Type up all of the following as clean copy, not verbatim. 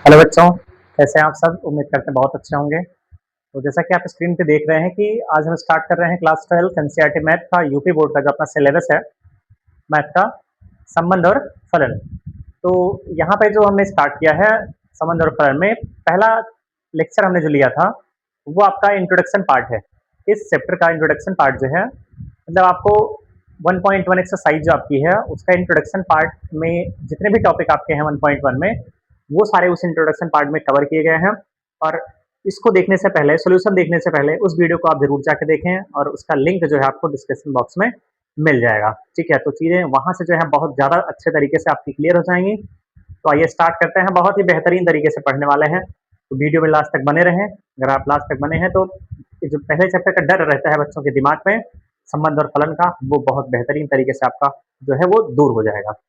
Hello बच्चों, कैसे हैं आप सब। उम्मीद करते हैं बहुत अच्छे होंगे। तो जैसा कि आप स्क्रीन पे देख रहे हैं कि आज हम स्टार्ट कर रहे हैं क्लास 12 एनसीईआरटी मैथ का यूपी बोर्ड का जो अपना सिलेबस है मैथ का, संबंध और फलन। तो यहाँ पे जो हमने स्टार्ट किया है संबंध और फलन में पहला लेक्चर हमने जो लिया था वो आपका इंट्रोडक्शन पार्ट है। इस चैप्टर का इंट्रोडक्शन पार्ट जो है मतलब आपको 1.1 एक्सरसाइज जो आपकी है उसका इंट्रोडक्शन पार्ट में जितने भी टॉपिक आपके हैं 1.1 में वो सारे उस इंट्रोडक्शन पार्ट में कवर किए गए हैं। और इसको देखने से पहले, सॉल्यूशन देखने से पहले उस वीडियो को आप जरूर जाके देखें और उसका लिंक जो है आपको डिस्क्रिप्शन बॉक्स में मिल जाएगा। ठीक है, तो चीज़ें वहाँ से जो है बहुत ज़्यादा अच्छे तरीके से आपकी क्लियर हो जाएंगी। तो आइए स्टार्ट करते हैं। बहुत ही बेहतरीन तरीके से पढ़ने वाले हैं, तो वीडियो में लास्ट तक बने रहें। अगर आप लास्ट तक बने हैं तो जो पहले चैप्टर का डर रहता है बच्चों के दिमाग में संबंध और फलन का, वो बहुत बेहतरीन तरीके से आपका जो है वो दूर हो जाएगा।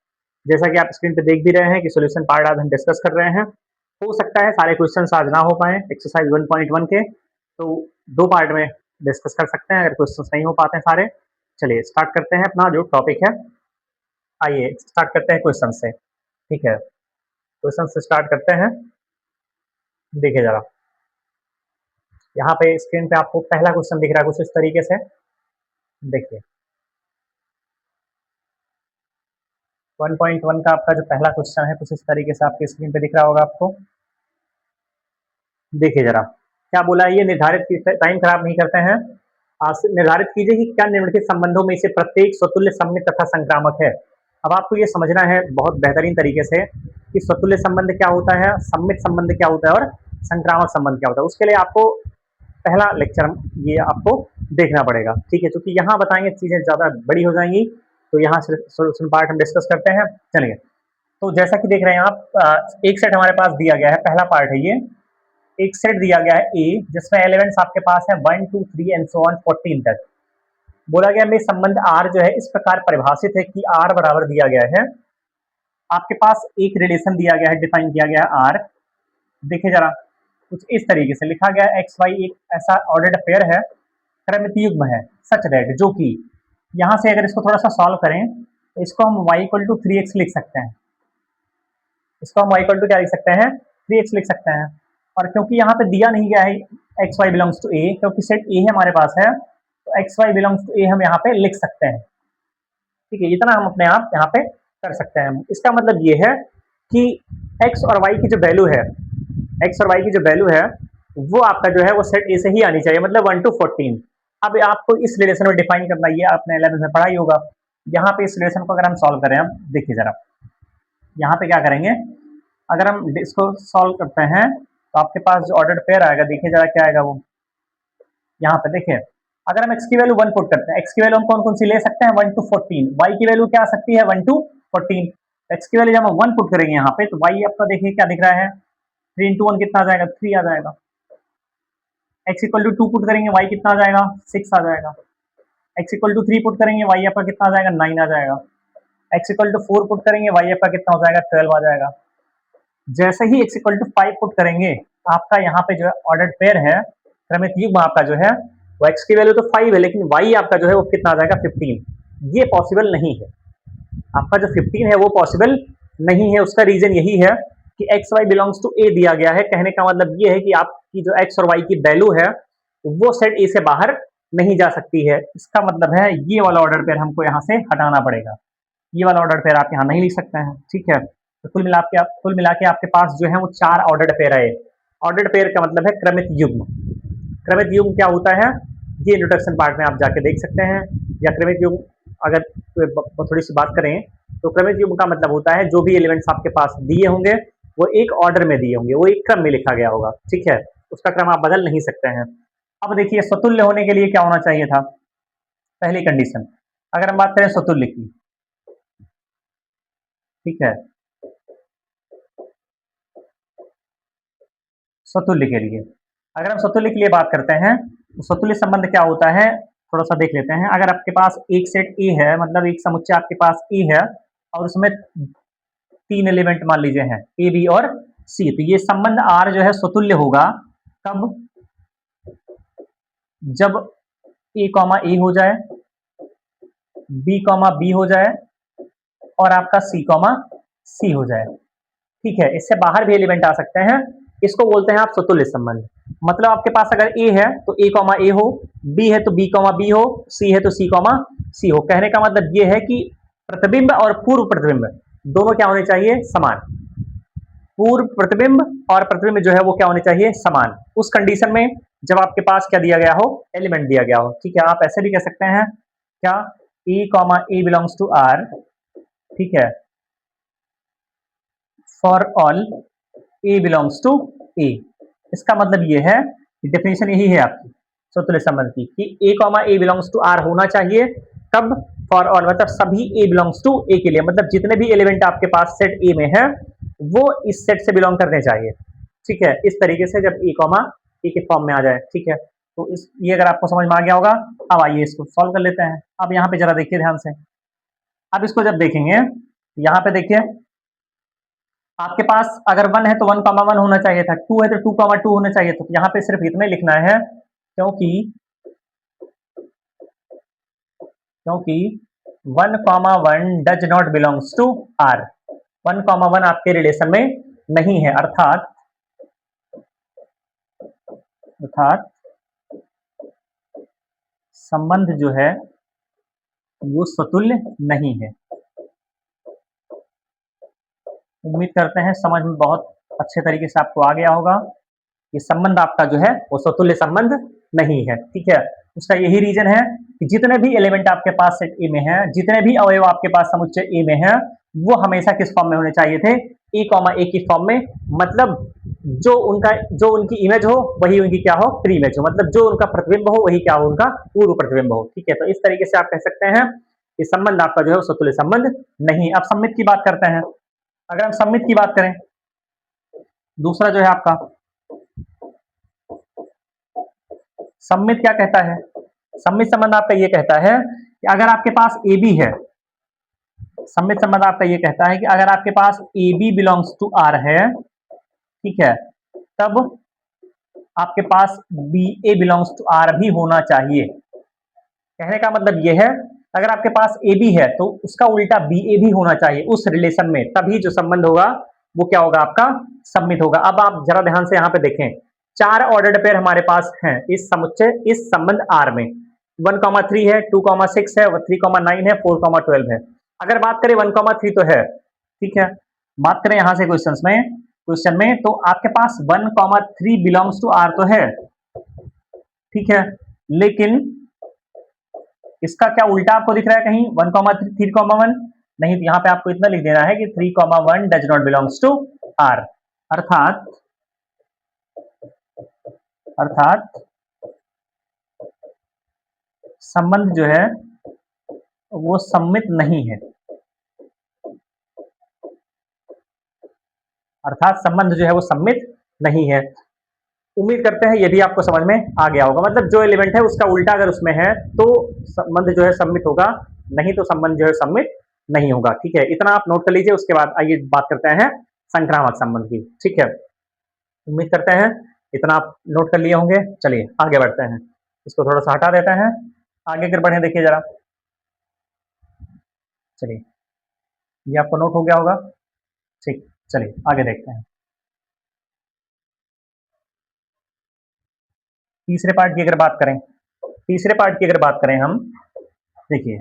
जैसा कि आप स्क्रीन पे देख भी रहे हैं कि सॉल्यूशन पार्ट आज हम डिस्कस कर रहे हैं। हो सकता है सारे क्वेश्चंस आज ना हो पाए एक्सरसाइज 1.1 के, तो दो पार्ट में डिस्कस कर सकते हैं अगर क्वेश्चंस नहीं हो पाते हैं सारे। चलिए स्टार्ट करते हैं अपना जो टॉपिक है। आइए स्टार्ट करते हैं क्वेश्चन से। ठीक है, क्वेश्चन से स्टार्ट करते हैं। देखिए जरा, यहाँ पे स्क्रीन पे आपको पहला क्वेश्चन दिख रहा है कुछ इस तरीके से। देखिए 1.1 का आपका जो पहला क्वेश्चन है कुछ इस तरीके से आपकी स्क्रीन पे दिख रहा होगा आपको। देखिए जरा क्या बोला है, ये निर्धारित टाइम खराब नहीं करते हैं। निर्धारित कीजिए कि क्या निम्नलिखित संबंधों में से प्रत्येक स्वतुल्य सममित तथा संक्रामक है। अब आपको ये समझना है बहुत बेहतरीन तरीके से कि स्वतुल्य संबंध क्या होता है, सममित संबंध क्या होता है और संक्रामक संबंध क्या होता है। उसके लिए आपको पहला लेक्चर ये आपको देखना पड़ेगा। ठीक है, क्योंकि यहाँ बताएंगे चीजें ज्यादा बड़ी हो जाएंगी, तो यहाँ सोल्यूशन पार्ट हम डिस्कस करते हैं। चलिए, तो जैसा कि देख रहे हैं आप, एक सेट हमारे पास दिया गया है, पहला पार्ट है ये। एक सेट दिया गया है ए जिसमें एलिमेंट्स आपके पास है 1 2 3 एंड सो ऑन 14 तक। बोला गया में संबंध आर जो है इस प्रकार परिभाषित है कि आर बराबर दिया गया है, आपके पास एक रिलेशन दिया गया है, डिफाइन किया गया है आर। देखिए जरा कुछ इस तरीके से लिखा गया है, एक्स वाई एक ऐसा ऑर्डर्ड पेयर है, क्रमित युग्म है, सच दैट, जो कि यहाँ से अगर इसको थोड़ा सा सॉल्व करें तो इसको हम y इक्वल टू 3x लिख सकते हैं। इसको हम y इक्वल टू क्या लिख सकते हैं, 3x लिख सकते हैं। और क्योंकि यहाँ पे दिया नहीं गया है एक्स वाई बिलोंग्स टू ए, क्योंकि सेट ए है हमारे पास है, तो एक्स वाई बिलोंग्स टू ए हम यहाँ पे लिख सकते हैं। ठीक है, इतना हम अपने आप यहाँ पे कर सकते हैं। इसका मतलब ये है कि एक्स और वाई की जो वैल्यू है, एक्स और वाई की जो वैल्यू है वो आपका जो है वो सेट ए से ही आनी चाहिए, मतलब 1 to 14। अब आपको इस रिलेशन में डिफाइन करना, ये आपने 11th में पढ़ा ही होगा। यहाँ पे इस रिलेशन को अगर हम सॉल्व करें, अब देखिए जरा यहाँ पे क्या करेंगे, अगर हम इसको सॉल्व करते हैं तो आपके पास जो ऑर्डर्ड पेयर आएगा, देखिए जरा क्या आएगा वो। यहाँ पे देखिए, अगर हम x की वैल्यू 1 पुट करते हैं, x की वैल्यू हम कौन कौन सी ले सकते हैं, 1 to 14। y की वैल्यू क्या आ सकती है, 1 to 14। x की वैल्यू जब हम 1 पुट करेंगे यहाँ पे, तो y आपका देखिए क्या दिख रहा है, 3 into 1 कितना आ जाएगा, 3 आ जाएगा। x इक्वल टू 2 पुट करेंगे, y कितना आ जाएगा, 6 आ जाएगा। x इक्वल टू 3 पुट करेंगे, y आपका कितना आ जाएगा, 9 आ जाएगा। x इक्वल टू 4 पुट करेंगे, y आपका कितना हो जाएगा, 12 आ जाएगा। जैसे ही x इक्वल टू 5 पुट करेंगे, आपका यहाँ पे जो है ऑर्डर्ड पेयर है, क्रमित युग्म आपका जो है वो x की वैल्यू तो 5 है, लेकिन y आपका जो है वो कितना आ जाएगा, 15। ये पॉसिबल नहीं है, आपका जो 15 है वो पॉसिबल नहीं है। उसका रीजन यही है कि एक्स वाई बिलोंग्स टू ए दिया गया है। कहने का मतलब ये है कि आपकी जो एक्स और वाई की वैल्यू है वो सेट ए से बाहर नहीं जा सकती है। इसका मतलब है ये वाला ऑर्डर पेयर हमको यहाँ से हटाना पड़ेगा, ये वाला ऑर्डर पेयर आप यहाँ नहीं लिख सकते हैं। ठीक है, तो कुल मिला के आपके पास जो है वो 4 ऑर्डर्ड पेयर है। ऑर्डर्ड पेयर का मतलब है क्रमित युग्म। क्रमित युग्म क्या होता है, ये इंट्रोडक्शन पार्ट में आप जाके देख सकते हैं। या क्रमित युग्म अगर थोड़ी सी बात करें तो क्रमित युग्म का मतलब होता है जो भी एलिमेंट्स आपके पास दिए होंगे वो एक ऑर्डर में दिए होंगे, वो एक क्रम में लिखा गया होगा। ठीक है, उसका क्रम आप बदल नहीं सकते हैं। अब देखिए स्वतुल्य होने के लिए क्या होना चाहिए था, पहली कंडीशन अगर हम बात करें स्वतुल्य की। ठीक है, स्वतुल्य के लिए अगर हम स्वतुल्य के लिए बात करते हैं तो स्वतुल्य संबंध क्या होता है, थोड़ा सा देख लेते हैं। अगर आपके पास एक सेट ए है, मतलब एक समुच्चय आपके पास ए है और उसमें 3 एलिमेंट मान लीजिए हैं ए बी और सी, तो ये संबंध आर जो है स्वतुल्य होगा कब, जब ए कॉमा ए हो जाए, बी कॉमा बी हो जाए और आपका सी कॉमा सी हो जाए। ठीक है, इससे बाहर भी एलिमेंट आ सकते हैं, इसको बोलते हैं आप स्वतुल्य संबंध। मतलब आपके पास अगर ए है तो ए कॉमा ए हो, बी है तो बी कॉमा बी हो, सी है तो सी कॉमा सी हो। कहने का मतलब ये है कि प्रतिबिंब और पूर्व प्रतिबिंब दोनों क्या होने चाहिए, समान। पूर्व प्रतिबिंब और प्रतिबिंब जो है वो क्या होने चाहिए, समान। उस कंडीशन में जब आपके पास क्या दिया गया हो, एलिमेंट दिया गया हो। ठीक है, आप ऐसे भी कह सकते हैं क्या, A comma A belongs to R, ठीक है, for all A belongs to A. इसका मतलब ये है, डेफिनेशन यही है आपकी स्वतुल्य संबंध की, कि A comma A belongs to R होना चाहिए। कब, फॉर ऑल, मतलब सभी ए बिलोंग्स टू ए के लिए, मतलब जितने भी एलिमेंट आपके पास सेट ए में है वो इस सेट से बिलोंग करने चाहिए। ठीक है, इस तरीके से जब ए कॉमा ए के फॉर्म में आ जाए। ठीक है, तो इस ये अगर आपको समझ में आ गया होगा, अब आइए इसको सॉल्व कर लेते हैं। अब यहाँ पे जरा देखिए ध्यान से, अब इसको जब देखेंगे, यहाँ पे देखिए आपके पास अगर 1 है तो 1 कॉमा 1 होना चाहिए था, 2 है तो 2 कॉमा 2 होना चाहिए। तो यहाँ पे सिर्फ इतना ही लिखना है, क्योंकि 1 comma 1 does not belongs to R. 1 comma 1 आपके रिलेशन में नहीं है, अर्थात संबंध जो है वो स्वतुल्य नहीं है। उम्मीद करते हैं समझ में बहुत अच्छे तरीके से आपको आ गया होगा। ये संबंध आपका जो है वो स्वतुल्य संबंध नहीं है। ठीक है, उसका यही रीजन है कि जितने भी एलिमेंट आपके पास सेट ए में है, जितने भी अवयव आपके पास समुच्चय ए में है, वो हमेशा किस फॉर्म में होने चाहिए थे, ए कॉमा ए की फॉर्म में। मतलब जो उनकी इमेज हो वही उनकी क्या हो, प्री इमेज हो। मतलब जो उनका प्रतिबिंब हो वही क्या हो, उनका पूर्व प्रतिबिंब हो। ठीक है, तो इस तरीके से आप कह सकते हैं कि संबंध आपका जो है वो स्वतुल्य संबंध नहीं। अब सममित की बात करते हैं। अगर हम सममित की बात करें, दूसरा जो है आपका सममित क्या कहता है, सममित संबंध आपका ये कहता है कि अगर आपके पास ए बी है, सममित संबंध आपका ये कहता है कि अगर आपके पास A B belongs to R है, ठीक है, तब आपके पास B A belongs to R भी होना चाहिए। कहने का मतलब ये है, अगर आपके पास ए बी है तो उसका उल्टा बी ए भी होना चाहिए उस रिलेशन में, तभी जो संबंध होगा वो क्या होगा, आपका सममित होगा। अब आप जरा ध्यान से यहाँ पे देखें, 4 ऑर्डर्ड पेयर हमारे पास हैं इस समुच्चय, इस संबंध आर में। 1,3 है, 2,6 है, 3,9 है, 4,12 है। अगर बात करें 1,3 तो है, ठीक है, बात करें यहाँ से क्वेश्चन में तो आपके पास 1,3 बिलोंग्स टू आर तो है, ठीक है, लेकिन इसका क्या उल्टा आपको दिख रहा है कहीं, 1,3 3,1 नहीं। तो यहाँ पे आपको इतना लिख देना है कि 3,1 does not belongs to R. अर्थात संबंध जो है वो सममित नहीं है। अर्थात संबंध जो है वो सममित नहीं है। उम्मीद करते हैं ये भी आपको समझ में आ गया होगा। मतलब जो एलिमेंट है उसका उल्टा अगर उसमें है तो संबंध जो है सम्मित होगा, नहीं तो संबंध जो है सम्मित नहीं होगा। ठीक है, इतना आप नोट कर लीजिए। उसके बाद आइए बात करते हैं संक्रामक संबंध की। ठीक है, उम्मीद करते हैं इतना आप नोट कर लिए होंगे। चलिए आगे बढ़ते हैं, इसको थोड़ा सा हटा देते हैं, आगे अगर बढ़े देखिए जरा। चलिए, ये आपको नोट हो गया होगा। ठीक, चलिए आगे देखते हैं। तीसरे पार्ट की अगर बात करें हम, देखिए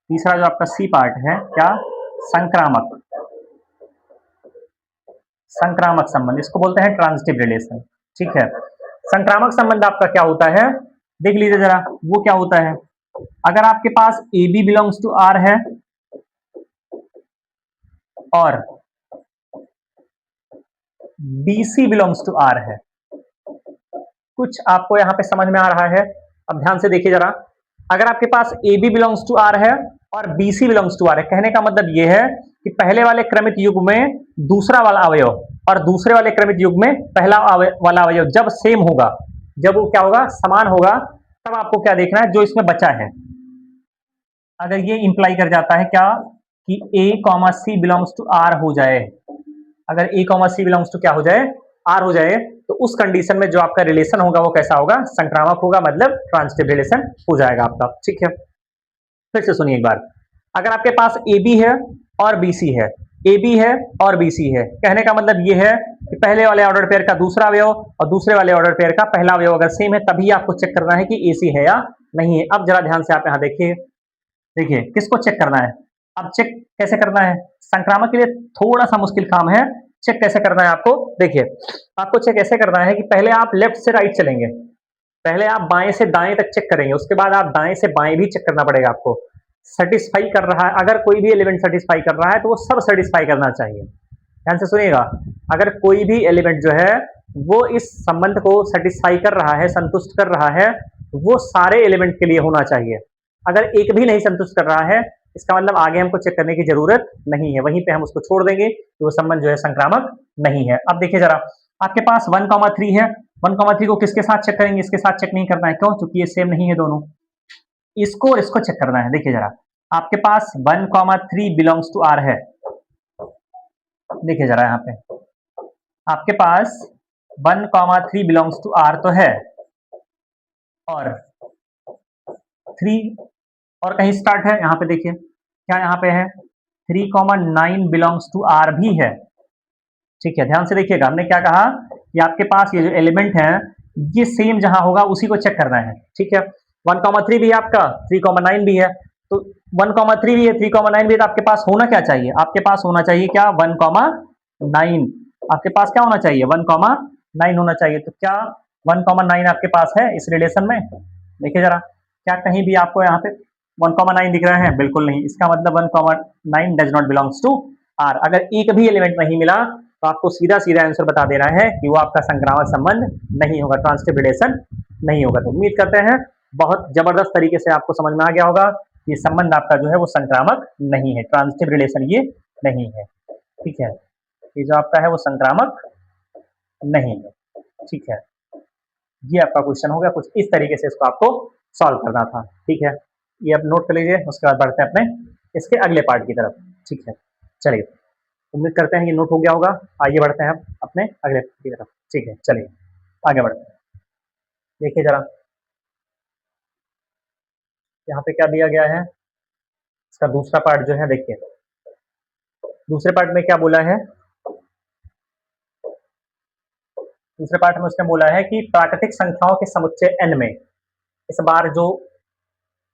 तीसरा जो आपका सी पार्ट है, क्या, संक्रामक संबंध, इसको बोलते हैं ट्रांजिटिव रिलेशन। ठीक है, संक्रामक संबंध आपका क्या होता है, देख लीजिए जरा, वो क्या होता है। अगर आपके पास A B belongs to R है और B C belongs to R है, कुछ आपको यहां पे समझ में आ रहा है। अब ध्यान से देखिए जरा, अगर आपके पास A B belongs to R है और B C belongs to R है, कहने का मतलब यह है कि पहले वाले क्रमित युग्म में दूसरा वाला अवयव और दूसरे वाले क्रमित युग्म में पहला वाला अवयव जब सेम होगा, जब वो क्या होगा, समान होगा, तब आपको क्या देखना है, जो इसमें बचा है। अगर ये इंप्लाई कर जाता है क्या, कि A comma C belongs to R हो जाए, अगर A comma C belongs to क्या हो जाए, आर हो जाए, तो उस कंडीशन में जो आपका रिलेशन होगा वो कैसा होगा, संक्रामक होगा, मतलब ट्रांजिटिव रिलेशन हो जाएगा आपका। ठीक है, फिर से सुनिए एक बार, अगर आपके पास ए बी है और बी सी है, ए बी है और बी सी है। कहने का मतलब ये है कि पहले वाले ऑर्डर पेयर का दूसरा अवयव और दूसरे वाले ऑर्डर पेयर का पहला अवयव अगर सेम है तभी आपको चेक करना है कि ए सी है या नहीं है। अब जरा ध्यान से आप यहाँ देखिए, देखिए किसको चेक करना है। अब चेक कैसे करना है, संक्रामक के लिए थोड़ा सा मुश्किल काम है। चेक कैसे करना है आपको, देखिए आपको चेक ऐसे करना है कि पहले आप लेफ्ट से राइट चलेंगे, पहले आप बाएं से दाएं तक चेक करेंगे, उसके बाद आप दाएं से बाएं भी चेक करना पड़ेगा आपको। सेटिस्फाई कर रहा है, अगर कोई भी एलिमेंट सेटिस्फाई कर रहा है तो वो सब सेटिस्फाई करना चाहिए। ध्यान से सुनिएगा, अगर कोई भी एलिमेंट जो है वो इस संबंध को सेटिस्फाई कर रहा है, संतुष्ट कर रहा है, वो सारे एलिमेंट के लिए होना चाहिए। अगर एक भी नहीं संतुष्ट कर रहा है, इसका मतलब आगे हमको चेक करने की जरूरत नहीं है, वहीं पे हम उसको छोड़ देंगे कि वो संबंध जो है संक्रामक नहीं है। अब देखिए जरा, आपके पास 1,3 है, 1,3 को किसके साथ चेक करेंगे, इसके साथ चेक नहीं करना है, क्यों, क्योंकि ये सेम नहीं है दोनों। इसको और इसको चेक करना है। देखिए जरा, आपके पास 1,3 बिलोंग्स टू आर है। देखिए जरा यहाँ पे आपके पास 1,3 बिलोंग्स टू आर तो है, और 3 और कहीं स्टार्ट है। यहाँ पे देखिए क्या यहाँ पे है, 3,9 बिलोंग्स टू आर भी है। ठीक है, ध्यान से देखिएगा, हमने क्या कहा कि आपके पास ये जो एलिमेंट है ये सेम जहां होगा उसी को चेक करना है। ठीक है, 1,3 भी है आपका, 3,9 भी है, तो 1,3 भी है, 3,9 भी है, तो आपके पास होना क्या चाहिए, आपके पास होना चाहिए क्या, 1,9। आपके पास क्या होना चाहिए, 1,9 होना चाहिए। तो क्या 1,9 आपके पास है इस रिलेशन में, देखिए जरा, क्या कहीं भी आपको यहाँ पे 1,9 दिख रहा है, बिल्कुल नहीं। इसका मतलब 1,9 does not belongs to R. अगर एक भी एलिमेंट नहीं मिला तो आपको सीधा सीधा आंसर बता देना है कि वो आपका संक्रामक संबंध नहीं होगा, ट्रांजिटिव रिलेशन नहीं होगा। तो उम्मीद करते हैं बहुत जबरदस्त तरीके से आपको समझ में आ गया होगा कि संबंध आपका जो है वो संक्रामक नहीं है, ट्रांजिटिव रिलेशन ये नहीं है। ठीक है, ये जो आपका है वो संक्रामक नहीं है। ठीक है, ये आपका क्वेश्चन हो गया, कुछ इस तरीके से इसको आपको सॉल्व करना था। ठीक है, ये आप नोट कर लीजिए, उसके बाद बढ़ते हैं अपने इसके अगले पार्ट की तरफ। ठीक है, चलिए, उम्मीद करते हैं कि नोट हो गया होगा। आइए बढ़ते हैं अपने अगले की तरफ। ठीक है, चलिए आगे बढ़ते हैं। देखिए जरा, यहाँ पे क्या दिया गया है, इसका दूसरा पार्ट जो है, देखिए दूसरे पार्ट में क्या बोला है, दूसरे पार्ट में उसने बोला है कि प्राकृतिक संख्याओं के समुच्चय n में, इस बार जो,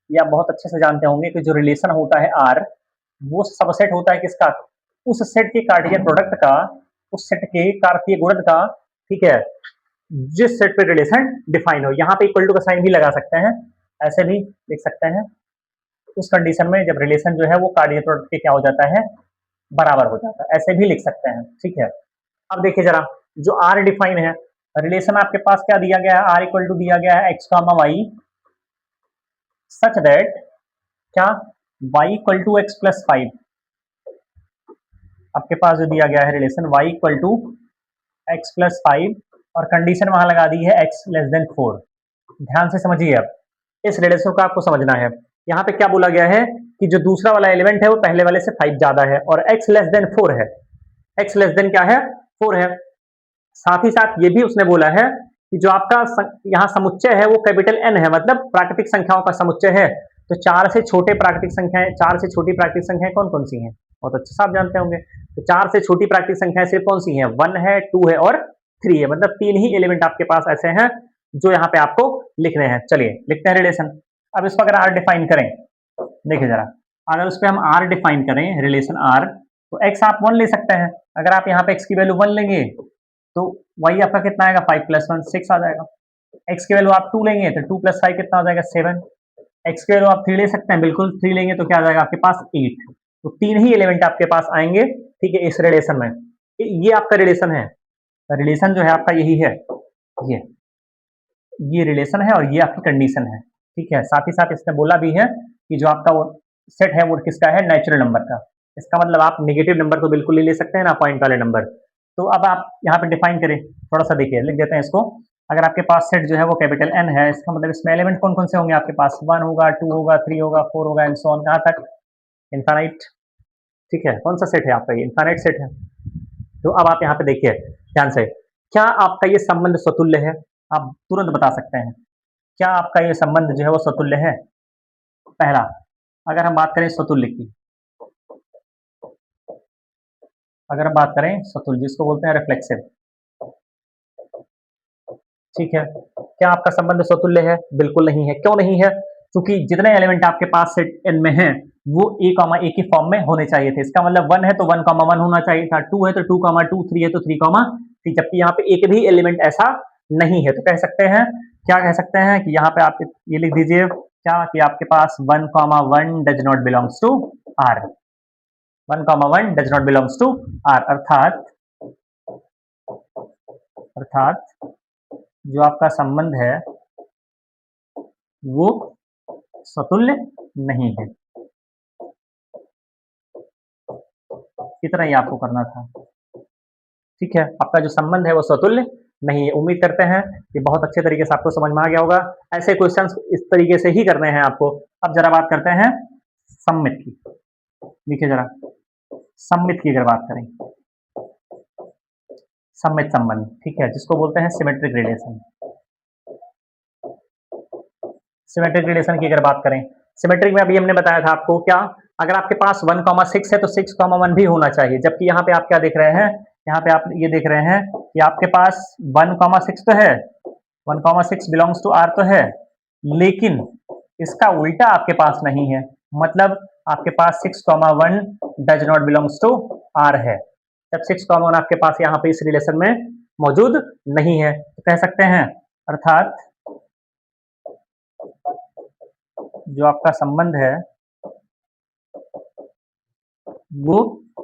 ये आप बहुत अच्छे से जानते होंगे कि जो रिलेशन होता है R, वो सबसेट होता है किसका, उस सेट के कार्टेशियन प्रोडक्ट का, उस सेट के कार्तीय गुणन का। ठीक है, जिस सेट पे रिलेशन डिफाइन हो, यहाँ पे इक्वल टू का साइन भी लगा सकते हैं, ऐसे भी लिख सकते हैं, उस कंडीशन में जब रिलेशन जो है वो कार्डियल प्रोडक्ट के क्या हो जाता है, बराबर हो जाता है, ऐसे भी लिख सकते हैं। ठीक है, अब देखिए जरा, जो आर डिफाइन है, रिलेशन आपके पास क्या दिया गया है, आर इक्वल टू दिया गया है X comma Y, such that क्या, Y equal to X plus 5। आपके पास जो दिया गया है relation Y equal to X plus 5, और कंडीशन वहां लगा दी है एक्स लेस देन 4। ध्यान से समझिए, अब इस रिलेशन को आपको समझना है। यहाँ पे क्या बोला गया है कि जो दूसरा वाला एलिमेंट है वो पहले वाले से 5 ज्यादा है, और एक्स लेस देन 4 है, एक्स लेस देन क्या है, 4 है। साथ ही साथ ये भी उसने बोला है कि जो आपका यहाँ समुच्चय है वो कैपिटल एन है, मतलब प्राकृतिक संख्याओं का समुच्चय है। तो 4 से छोटे प्राकृतिक संख्याएं, 4 से छोटी प्राकृतिक संख्याएं कौन कौन सी हैं, बहुत अच्छे से आप जानते होंगे। तो 4 से छोटी प्राकृतिक संख्याएं सिर्फ कौन सी हैं, 1 है, 2 है और 3 है, मतलब 3 ही एलिमेंट आपके पास ऐसे हैं जो यहाँ पे आपको लिखने हैं। चलिए लिखते हैं रिलेशन। अब इसको अगर आर डिफाइन करें, देखिए जरा, अगर उस पर हम आर डिफाइन करें, रिलेशन आर, तो एक्स आप 1 ले सकते हैं। अगर आप यहाँ पे एक्स की वैल्यू 1 लेंगे तो वाई आपका कितना आएगा, 5 प्लस 1 6 आ जाएगा। एक्स की वैल्यू आप 2 लेंगे तो 2 प्लस 5 कितना आ जाएगा, 7। एक्स की वैल्यू आप 3 ले सकते हैं, बिल्कुल 3 लेंगे तो क्या आ जाएगा आपके पास, 8। तो 3 ही एलिमेंट आपके पास आएंगे। ठीक है, इस रिलेशन में ये आपका रिलेशन है, रिलेशन जो है आपका यही है, ये ये रिलेशन है और ये आपकी कंडीशन है। ठीक है, साथ ही साथ इसने बोला भी है कि जो आपका वो सेट है वो किसका है, नेचुरल नंबर का। इसका मतलब आप नेगेटिव नंबर तो बिल्कुल नहीं ले सकते हैं ना, पॉइंट वाले नंबर। तो अब आप यहाँ पे डिफाइन करें, थोड़ा सा देखिए, लिख देते हैं इसको। अगर आपके पास सेट जो है वो कैपिटल एन है, इसका मतलब इसमें एलिमेंट कौन कौन से होंगे आपके पास, 1 होगा, 2 होगा, 3 होगा, 4 होगा, एंड सो ऑन, कहाँ तक, इनफाइनाइट। ठीक है, कौन सा सेट है आपका, ये इनफाइनाइट सेट है। तो अब आप यहाँ पे देखिए ध्यान से, क्या आपका ये संबंध स्वतुल्य है, आप तुरंत बता सकते हैं, क्या आपका ये संबंध जो है वो स्वतुल्य है। पहला, अगर हम बात करें स्वतुल्य की, अगर हम बात करें सतुल्य, जिसको बोलते हैं रिफ्लेक्सिव, ठीक है, क्या आपका संबंध सतुल्य है? बिल्कुल नहीं है। क्यों नहीं है? क्योंकि जितने एलिमेंट आपके पास सेट एन में हैं, वो ए कॉमा ए की फॉर्म में होने चाहिए थे। इसका मतलब 1 है तो 1 कॉमा 1 होना चाहिए था, 2 है तो 2 कॉमा 2, 3 है तो 3 कॉमा 3, जबकि यहाँ पे एक भी एलिमेंट ऐसा नहीं है। तो कह सकते हैं, क्या कह सकते हैं कि यहाँ पे आप ये लिख दीजिए क्या, कि आपके पास 1 comma 1 does not belongs to R, 1 comma 1 does not belongs to R, अर्थात अर्थात जो आपका संबंध है वो सतुल्य नहीं है। इतना ही आपको करना था, ठीक है। आपका जो संबंध है वो सतुल्य नहीं है। उम्मीद करते हैं कि बहुत अच्छे तरीके से आपको समझ में आ गया होगा। ऐसे क्वेश्चंस इस तरीके से ही करने हैं आपको। अब जरा बात करते हैं सममित की। देखिए जरा, सममित की अगर बात करें, सममित संबंध, ठीक है, जिसको बोलते हैं सिमेट्रिक रिलेशन। सिमेट्रिक रिलेशन की अगर बात करें, सिमेट्रिक में अभी हमने बताया था आपको क्या, अगर आपके पास 1,6 है तो 6,1 भी होना चाहिए, जबकि यहाँ पे आप क्या देख रहे हैं, यहाँ पे आप ये देख रहे हैं कि आपके पास 1,6 तो है, 1,6 बिलोंग्स टू आर तो है, लेकिन इसका उल्टा आपके पास नहीं है। मतलब आपके पास 6,1 does not belongs to R है, जब 6,1 आपके पास यहाँ पे इस रिलेशन में मौजूद नहीं है। तो कह सकते हैं अर्थात जो आपका संबंध है वो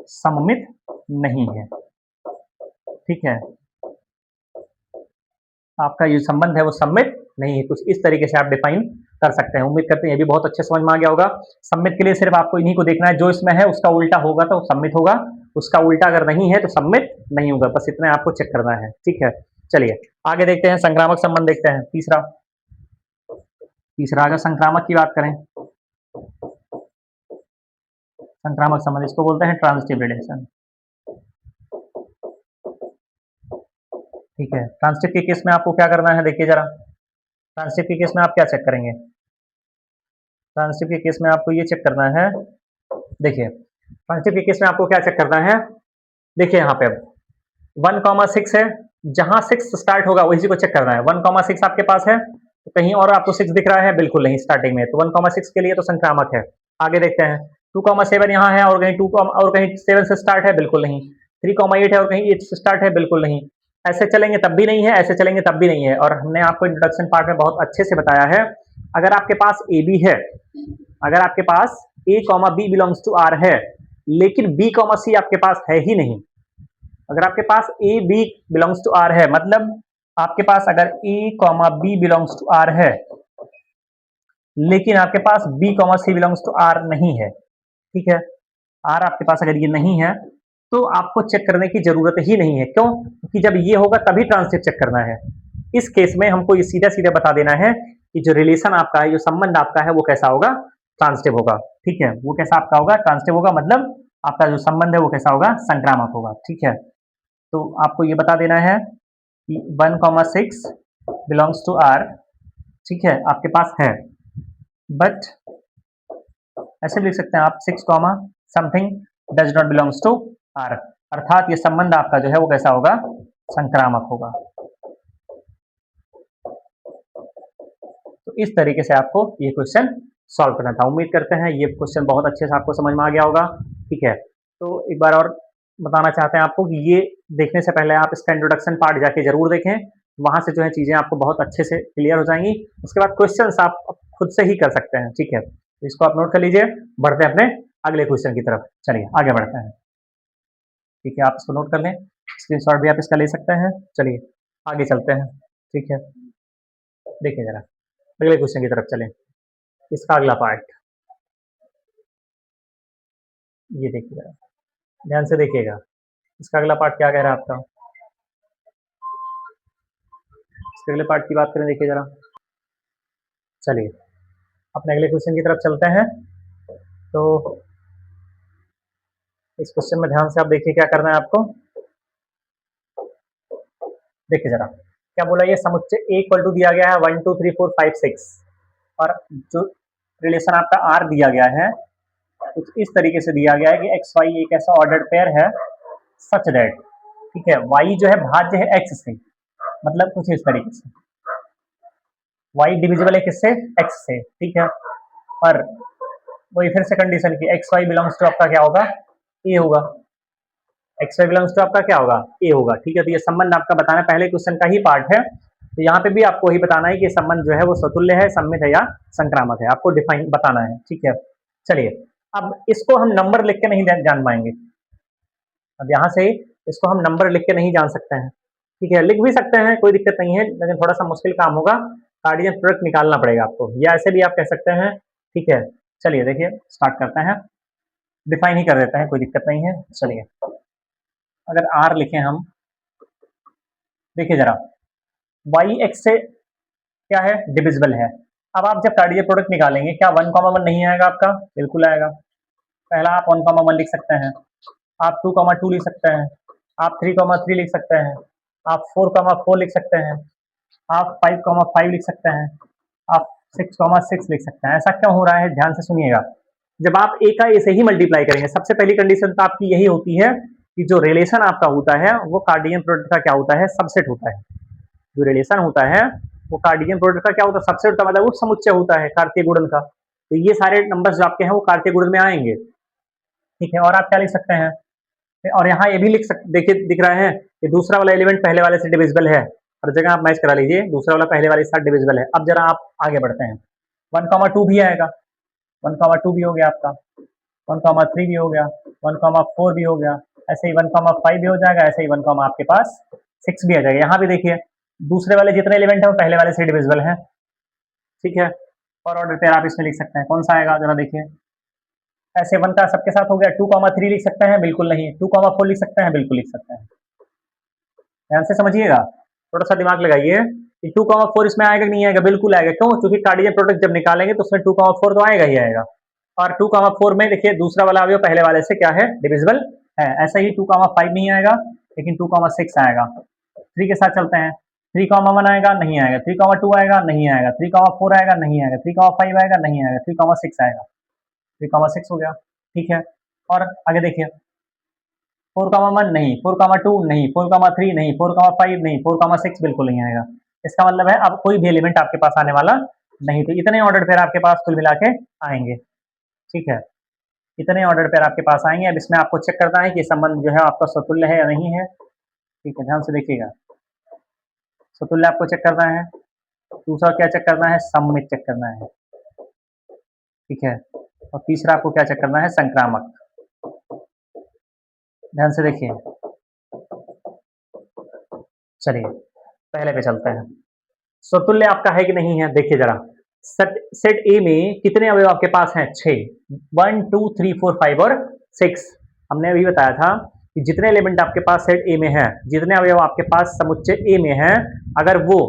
सममित नहीं है, ठीक है। आपका ये संबंध है वो सममित नहीं है। कुछ इस तरीके से आप डिफाइन कर सकते हैं। उम्मीद करते हैं ये भी बहुत अच्छे समझ में आ गया होगा। सममित के लिए सिर्फ आपको इन्हीं को देखना है, जो इसमें है उसका उल्टा होगा तो सममित होगा, उसका उल्टा अगर नहीं है तो सममित नहीं होगा। बस इतना आपको चेक करना है, ठीक है। चलिए आगे देखते हैं, संक्रामक संबंध देखते हैं। तीसरा अगर संक्रामक की बात करें, संक्रामक संबंध इसको बोलते हैं ट्रांजिटिव रिलेशन, ठीक है। ट्रांजिटिव के केस में आपको क्या करना है, देखिए जरा, ट्रांजिटिव के केस में आप क्या चेक करेंगे, ट्रांजिटिव के केस में आपको ये चेक करना है, देखिए ट्रांजिटिव के केस में आपको क्या चेक करना है, देखिए यहाँ पे अब 1,6 है, जहां 6 स्टार्ट होगा वही को चेक करना है। 1,6 आपके पास है तो कहीं और आपको 6 दिख रहा है, बिल्कुल नहीं, स्टार्टिंग में, तो 1,6 के लिए तो संक्रामक है। आगे देखते हैं, 2,7 यहाँ है और कहीं 2 और कहीं 7 से स्टार्ट है, बिल्कुल नहीं। 3,8 है और कहीं 8 से स्टार्ट है, बिल्कुल नहीं। ऐसे चलेंगे तब भी नहीं है, ऐसे चलेंगे तब भी नहीं है। और हमने आपको इंट्रोडक्शन पार्ट में बहुत अच्छे से बताया है, अगर आपके पास ए बी है, अगर आपके पास A comma B belongs to R है, लेकिन बी कॉमा सी आपके पास है ही नहीं, अगर आपके पास A B belongs to R है, मतलब आपके पास अगर A comma B belongs to R है, लेकिन आपके पास B comma C belongs to R नहीं है, ठीक है, आर आपके पास अगर ये नहीं है तो आपको चेक करने की जरूरत ही नहीं है। क्यों? क्योंकि जब ये होगा तभी ट्रांजिटिव चेक करना है। इस केस में हमको ये सीधा सीधा बता देना है कि जो रिलेशन आपका है, जो संबंध आपका है, वो कैसा होगा, ट्रांजिटिव होगा, ठीक है। वो कैसा आपका होगा, ट्रांजिटिव होगा, मतलब आपका जो संबंध है वो कैसा होगा, संक्रामक होगा, ठीक है। तो आपको ये बता देना है कि 1,6 बिलोंग्स टू आर, ठीक है, आपके पास है, बट ऐसे भी लिख सकते हैं आप 6 comma something does not belongs to R, अर्थात ये संबंध आपका जो है वो कैसा होगा, संक्रामक होगा। तो इस तरीके से आपको ये क्वेश्चन सॉल्व करना था। उम्मीद करते हैं ये क्वेश्चन बहुत अच्छे से आपको समझ में आ गया होगा, ठीक है। तो एक बार और बताना चाहते हैं आपको कि ये देखने से पहले आप इसका इंट्रोडक्शन पार्ट जाके जरूर देखें, वहां से जो है चीजें आपको बहुत अच्छे से क्लियर हो जाएंगी। उसके बाद क्वेश्चंस आप खुद से ही कर सकते हैं, ठीक है। तो इसको आप नोट कर लीजिए, बढ़ते हैं अपने अगले क्वेश्चन की तरफ। चलिए आगे बढ़ते हैं, ठीक है, आप इसको नोट कर लें, स्क्रीनशॉट भी आप इसका ले सकते हैं। चलिए आगे चलते हैं, ठीक है। देखिए जरा अगले क्वेश्चन की तरफ चलें, इसका अगला पार्ट ये देखिए जरा, ध्यान से देखिएगा, इसका अगला पार्ट क्या कह रहा है आपका। इसके अगले पार्ट की बात करें, देखिए जरा, चलिए अपने अगले क्वेश्चन की तरफ चलते हैं। तो इस क्वेश्चन में ध्यान से आप देखिए क्या करना है आपको। देखिए जरा क्या बोला, ये समुच्चय ए इक्वल टू दिया गया है 1 2 3 4 5 6, और जो रिलेशन आपका आर दिया गया है कुछ इस तरीके से दिया गया है कि एक्स वाई एक ऐसा ऑर्डर्ड पेयर है सच दैट, ठीक है, y जो है भाज्य है x से, मतलब कुछ इस तरीके से, y डिविजिबल है किससे, x से, ठीक है। और वही फिर से कंडीशन की एक्स वाई बिलोंग्स टू आपका क्या होगा, ए होगा, एक्स वाई बिलोंग्स टू आपका क्या होगा, ए होगा, ठीक है। तो ये संबंध आपका बताना पहले क्वेश्चन का ही पार्ट है, तो यहाँ पे भी आपको वही बताना है कि संबंध जो है वो स्वतुल्य है, सममित है या संक्रामक है, आपको डिफाइन बताना है, ठीक है। चलिए, अब इसको हम नंबर लिख के नहीं जान पाएंगे, अब यहाँ से इसको हम नंबर लिख के नहीं जान सकते हैं, ठीक है, लिख भी सकते हैं, कोई दिक्कत नहीं है, लेकिन थोड़ा सा मुश्किल काम होगा, कार्डियन प्रोडक्ट निकालना पड़ेगा आपको, या ऐसे भी आप कह सकते हैं, ठीक है। चलिए देखिए, स्टार्ट करते हैं, डिफाइन ही कर देते हैं, कोई दिक्कत नहीं है। चलिए, अगर आर लिखें हम, देखिए जरा, वाई एक्स से क्या है, डिविजिबल है। अब आप जब कार्डियल प्रोडक्ट निकालेंगे, क्या 1,1 नहीं आएगा आपका, बिल्कुल आएगा। पहला आप 1,1 लिख सकते हैं, आप 2,2 लिख सकते हैं, आप 3,3 लिख सकते हैं, आप 4,4 लिख सकते हैं, आप 5,5 लिख सकते हैं, आप 6,6 लिख सकते हैं। ऐसा क्यों हो रहा है, ध्यान से सुनिएगा। जब आप ए का ए से ही मल्टीप्लाई करेंगे, सबसे पहली कंडीशन तो आपकी यही होती है कि जो रिलेशन आपका होता है वो कार्डियन प्रोडक्ट का क्या होता है, सबसेट होता है। जो रिलेशन होता है वो कार्डियन प्रोडक्ट का क्या होता है, सबसेट होता है, मतलब वो समुच्चय होता है कार्तीय गुणन का। तो ये सारे नंबर्स जो आपके हैं वो कार्तीय गुणन में आएंगे, ठीक है। और आप क्या लिख सकते हैं, और यहाँ ये भी लिख सकते, देखिए दिख रहा है कि दूसरा वाला एलिमेंट पहले वाले से डिविजिबल है, हर जगह आप मैच करा लीजिए, दूसरा वाला पहले वाले के साथ डिविजिबल है। अब जरा आप आगे बढ़ते हैं, 1,2 भी आएगा, 1,2 भी हो गया आपका, 1,3 भी हो गया, 1,4 भी हो गया, ऐसे ही 1,5 भी हो जाएगा, ऐसे ही 1, आपके पास 6 भी आ जाएगा। यहाँ भी देखिए दूसरे वाले जितने एलिमेंट है वो पहले वाले से डिविजिबल है, ठीक है। और ऑर्डर पे आप इसमें लिख सकते हैं, कौन सा आएगा जरा देखिए, ऐसे 1 का सबके साथ हो गया, 2,3 लिख सकते हैं, बिल्कुल नहीं, 2,4 लिख सकते हैं, बिल्कुल लिख सकते हैं। ध्यान से समझिएगा, थोड़ा सा दिमाग लगाइए कि 2,4 इसमें आएगा कि नहीं आएगा, बिल्कुल आएगा। क्यों, क्योंकि कार्डियन प्रोडक्ट जब निकालेंगे तो उसमें 2,4 तो आएगा ही आएगा। और 2,4 में देखिए दूसरा वाला अवयव पहले वाले से क्या है, डिविजिबल है। ऐसा ही 2,5 नहीं आएगा, लेकिन 2,6 आएगा। 3 के साथ चलते हैं, 3,1 आएगा, नहीं आएगा, 3,2 आएगा, नहीं आएगा, 3,4 आएगा, नहीं आएगा, 3,5 आएगा, नहीं आएगा, 3,6 आएगा, 3,6 हो गया, ठीक है। और आगे देखिए, 4,1 नहीं, 4,2 नहीं, 4,3 नहीं, 4,5 नहीं, 4,6 बिल्कुल नहीं आएगा। इसका मतलब है अब कोई भी एलिमेंट आपके पास आने वाला नहीं। तो इतने ऑर्डर पेयर आपके पास कुल मिला के आएंगे, ठीक है, इतने ऑर्डर पेयर आपके पास आएंगे। अब इसमें आपको चेक करना है कि संबंध जो है आपका स्वतुल्य है या नहीं है, ठीक है, ध्यान से देखिएगा। स्वतुल्य आपको चेक करना है, दूसरा क्या चेक करना है, सममित चेक करना है, ठीक है, और तीसरा आपको क्या चेक करना है, संक्रामक। ध्यान से देखिए, चलिए पहले पे चलते हैं, स्वतुल्य आपका है कि नहीं है, देखिए जरा। सेट ए में कितने अवयव आपके पास हैं, 6, 1 2 3 4 5 और 6। हमने अभी बताया था कि जितने एलिमेंट आपके पास सेट ए में है, जितने अवयव आपके पास समुच्चय ए में है, अगर वो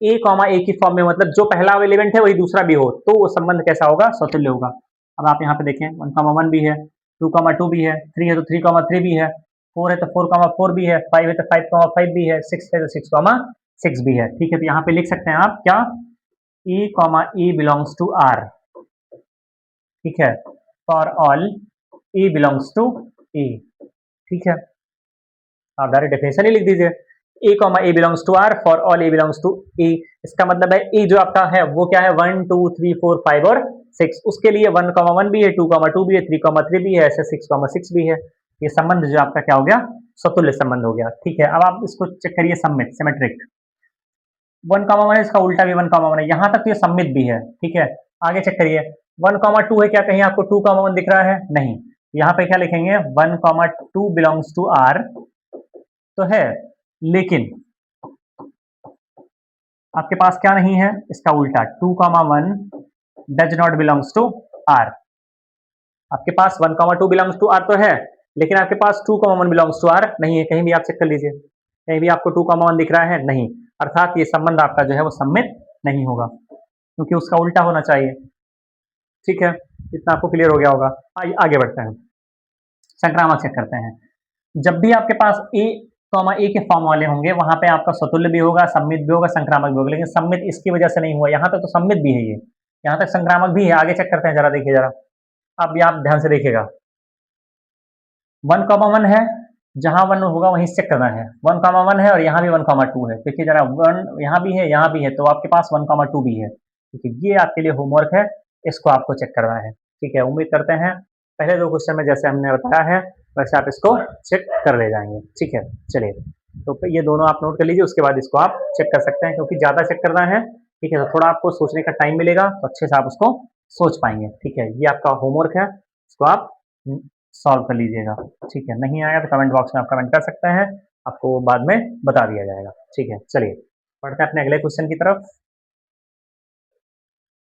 ए कॉमा ए की फॉर्म में, मतलब जो पहला एलिमेंट है वही दूसरा भी हो, तो वो संबंध कैसा होगा, स्वतुल्य होगा। अब आप यहाँ पे देखें, 1,1 भी है, 2,2 भी है, 3 है तो 3,3 भी है, 4 है तो 4,4 भी है, 5 है तो 5,5 भी है, 6 है तो 6,6 भी है, ठीक है। तो यहाँ पे लिख सकते हैं आप क्या, A comma A belongs to R, ठीक है, for all A belongs to A, ठीक है। आप डायरेक्ट डेफिनेशन ही लिख दीजिए, A comma A belongs to R for all A belongs to A. इसका मतलब है ए जो आपका है वो क्या है, 1 2 3 4 5 और 6, उसके लिए 1,1 भी है, 2,2 भी है, 3,3 भी है, ऐसे 6,6 भी है। ये संबंध जो आपका क्या हो गया, स्वतुल्य संबंध हो गया, ठीक है। अब आप इसको चेक करिए, सममित, सिमेट्रिक। 1,1 इसका उल्टा भी 1,1 है, यहाँ तक तो ये सममित भी है, ठीक है। आगे चेक करिए, 1,2 है, क्या कहीं आपको 2,1 दिख रहा है, नहीं, यहाँ पे क्या लिखेंगे, 1,2 बिलोंग्स टू आर तो है, लेकिन आपके पास क्या नहीं है, इसका उल्टा 2,1 does not belongs to R. आपके पास 1,2 बिलोंग्स टू आर तो है, लेकिन आपके पास 2,1 बिलोंग्स टू आर नहीं है। कहीं भी आप चेक कर लीजिए, कहीं भी आपको 2,1 दिख रहा है, नहीं, अर्थात ये संबंध आपका जो है वो सममित नहीं होगा, क्योंकि उसका उल्टा होना चाहिए, ठीक है। इतना आपको क्लियर हो गया होगा। आगे बढ़ते हैं, संक्रामक चेक करते हैं। जब भी आपके पास ए कॉमा ए के फॉर्म वाले होंगे, वहां पे आपका स्वतुल्य भी होगा, सम्मित भी होगा, संक्रामक भी होगा, लेकिन सम्मित इसकी वजह से नहीं हुआ, यहाँ तक तो सम्मित भी है, ये यहाँ तक संक्रामक भी है। आगे चेक करते हैं, जरा देखिए जरा, अब आप ध्यान से देखिएगा, 1,1 है, जहां 1 होगा वहीं चेक करना है। 1,1 है और यहाँ भी 1,2 है। देखिए जरा 1 यहाँ भी है, यहाँ भी है, तो आपके पास 1,2 भी है। ठीक है, ये आपके लिए होमवर्क है, इसको आपको चेक करना है। ठीक है, उम्मीद करते हैं पहले 2 क्वेश्चन में जैसे हमने बताया है वैसे आप इसको चेक कर ले जाएंगे। ठीक है, चलिए तो ये दोनों आप नोट कर लीजिए, उसके बाद इसको आप चेक कर सकते हैं, क्योंकि ज़्यादा चेक करना है। ठीक है, तो थोड़ा आपको सोचने का टाइम मिलेगा तो अच्छे से आप उसको सोच पाएंगे। ठीक है, ये आपका होमवर्क है, इसको आप सॉल्व कर लीजिएगा। ठीक है, नहीं आया तो कमेंट बॉक्स में आप कमेंट कर सकते हैं, आपको बाद में बता दिया जाएगा। ठीक है, चलिए बढ़ते हैं अपने अगले क्वेश्चन की तरफ।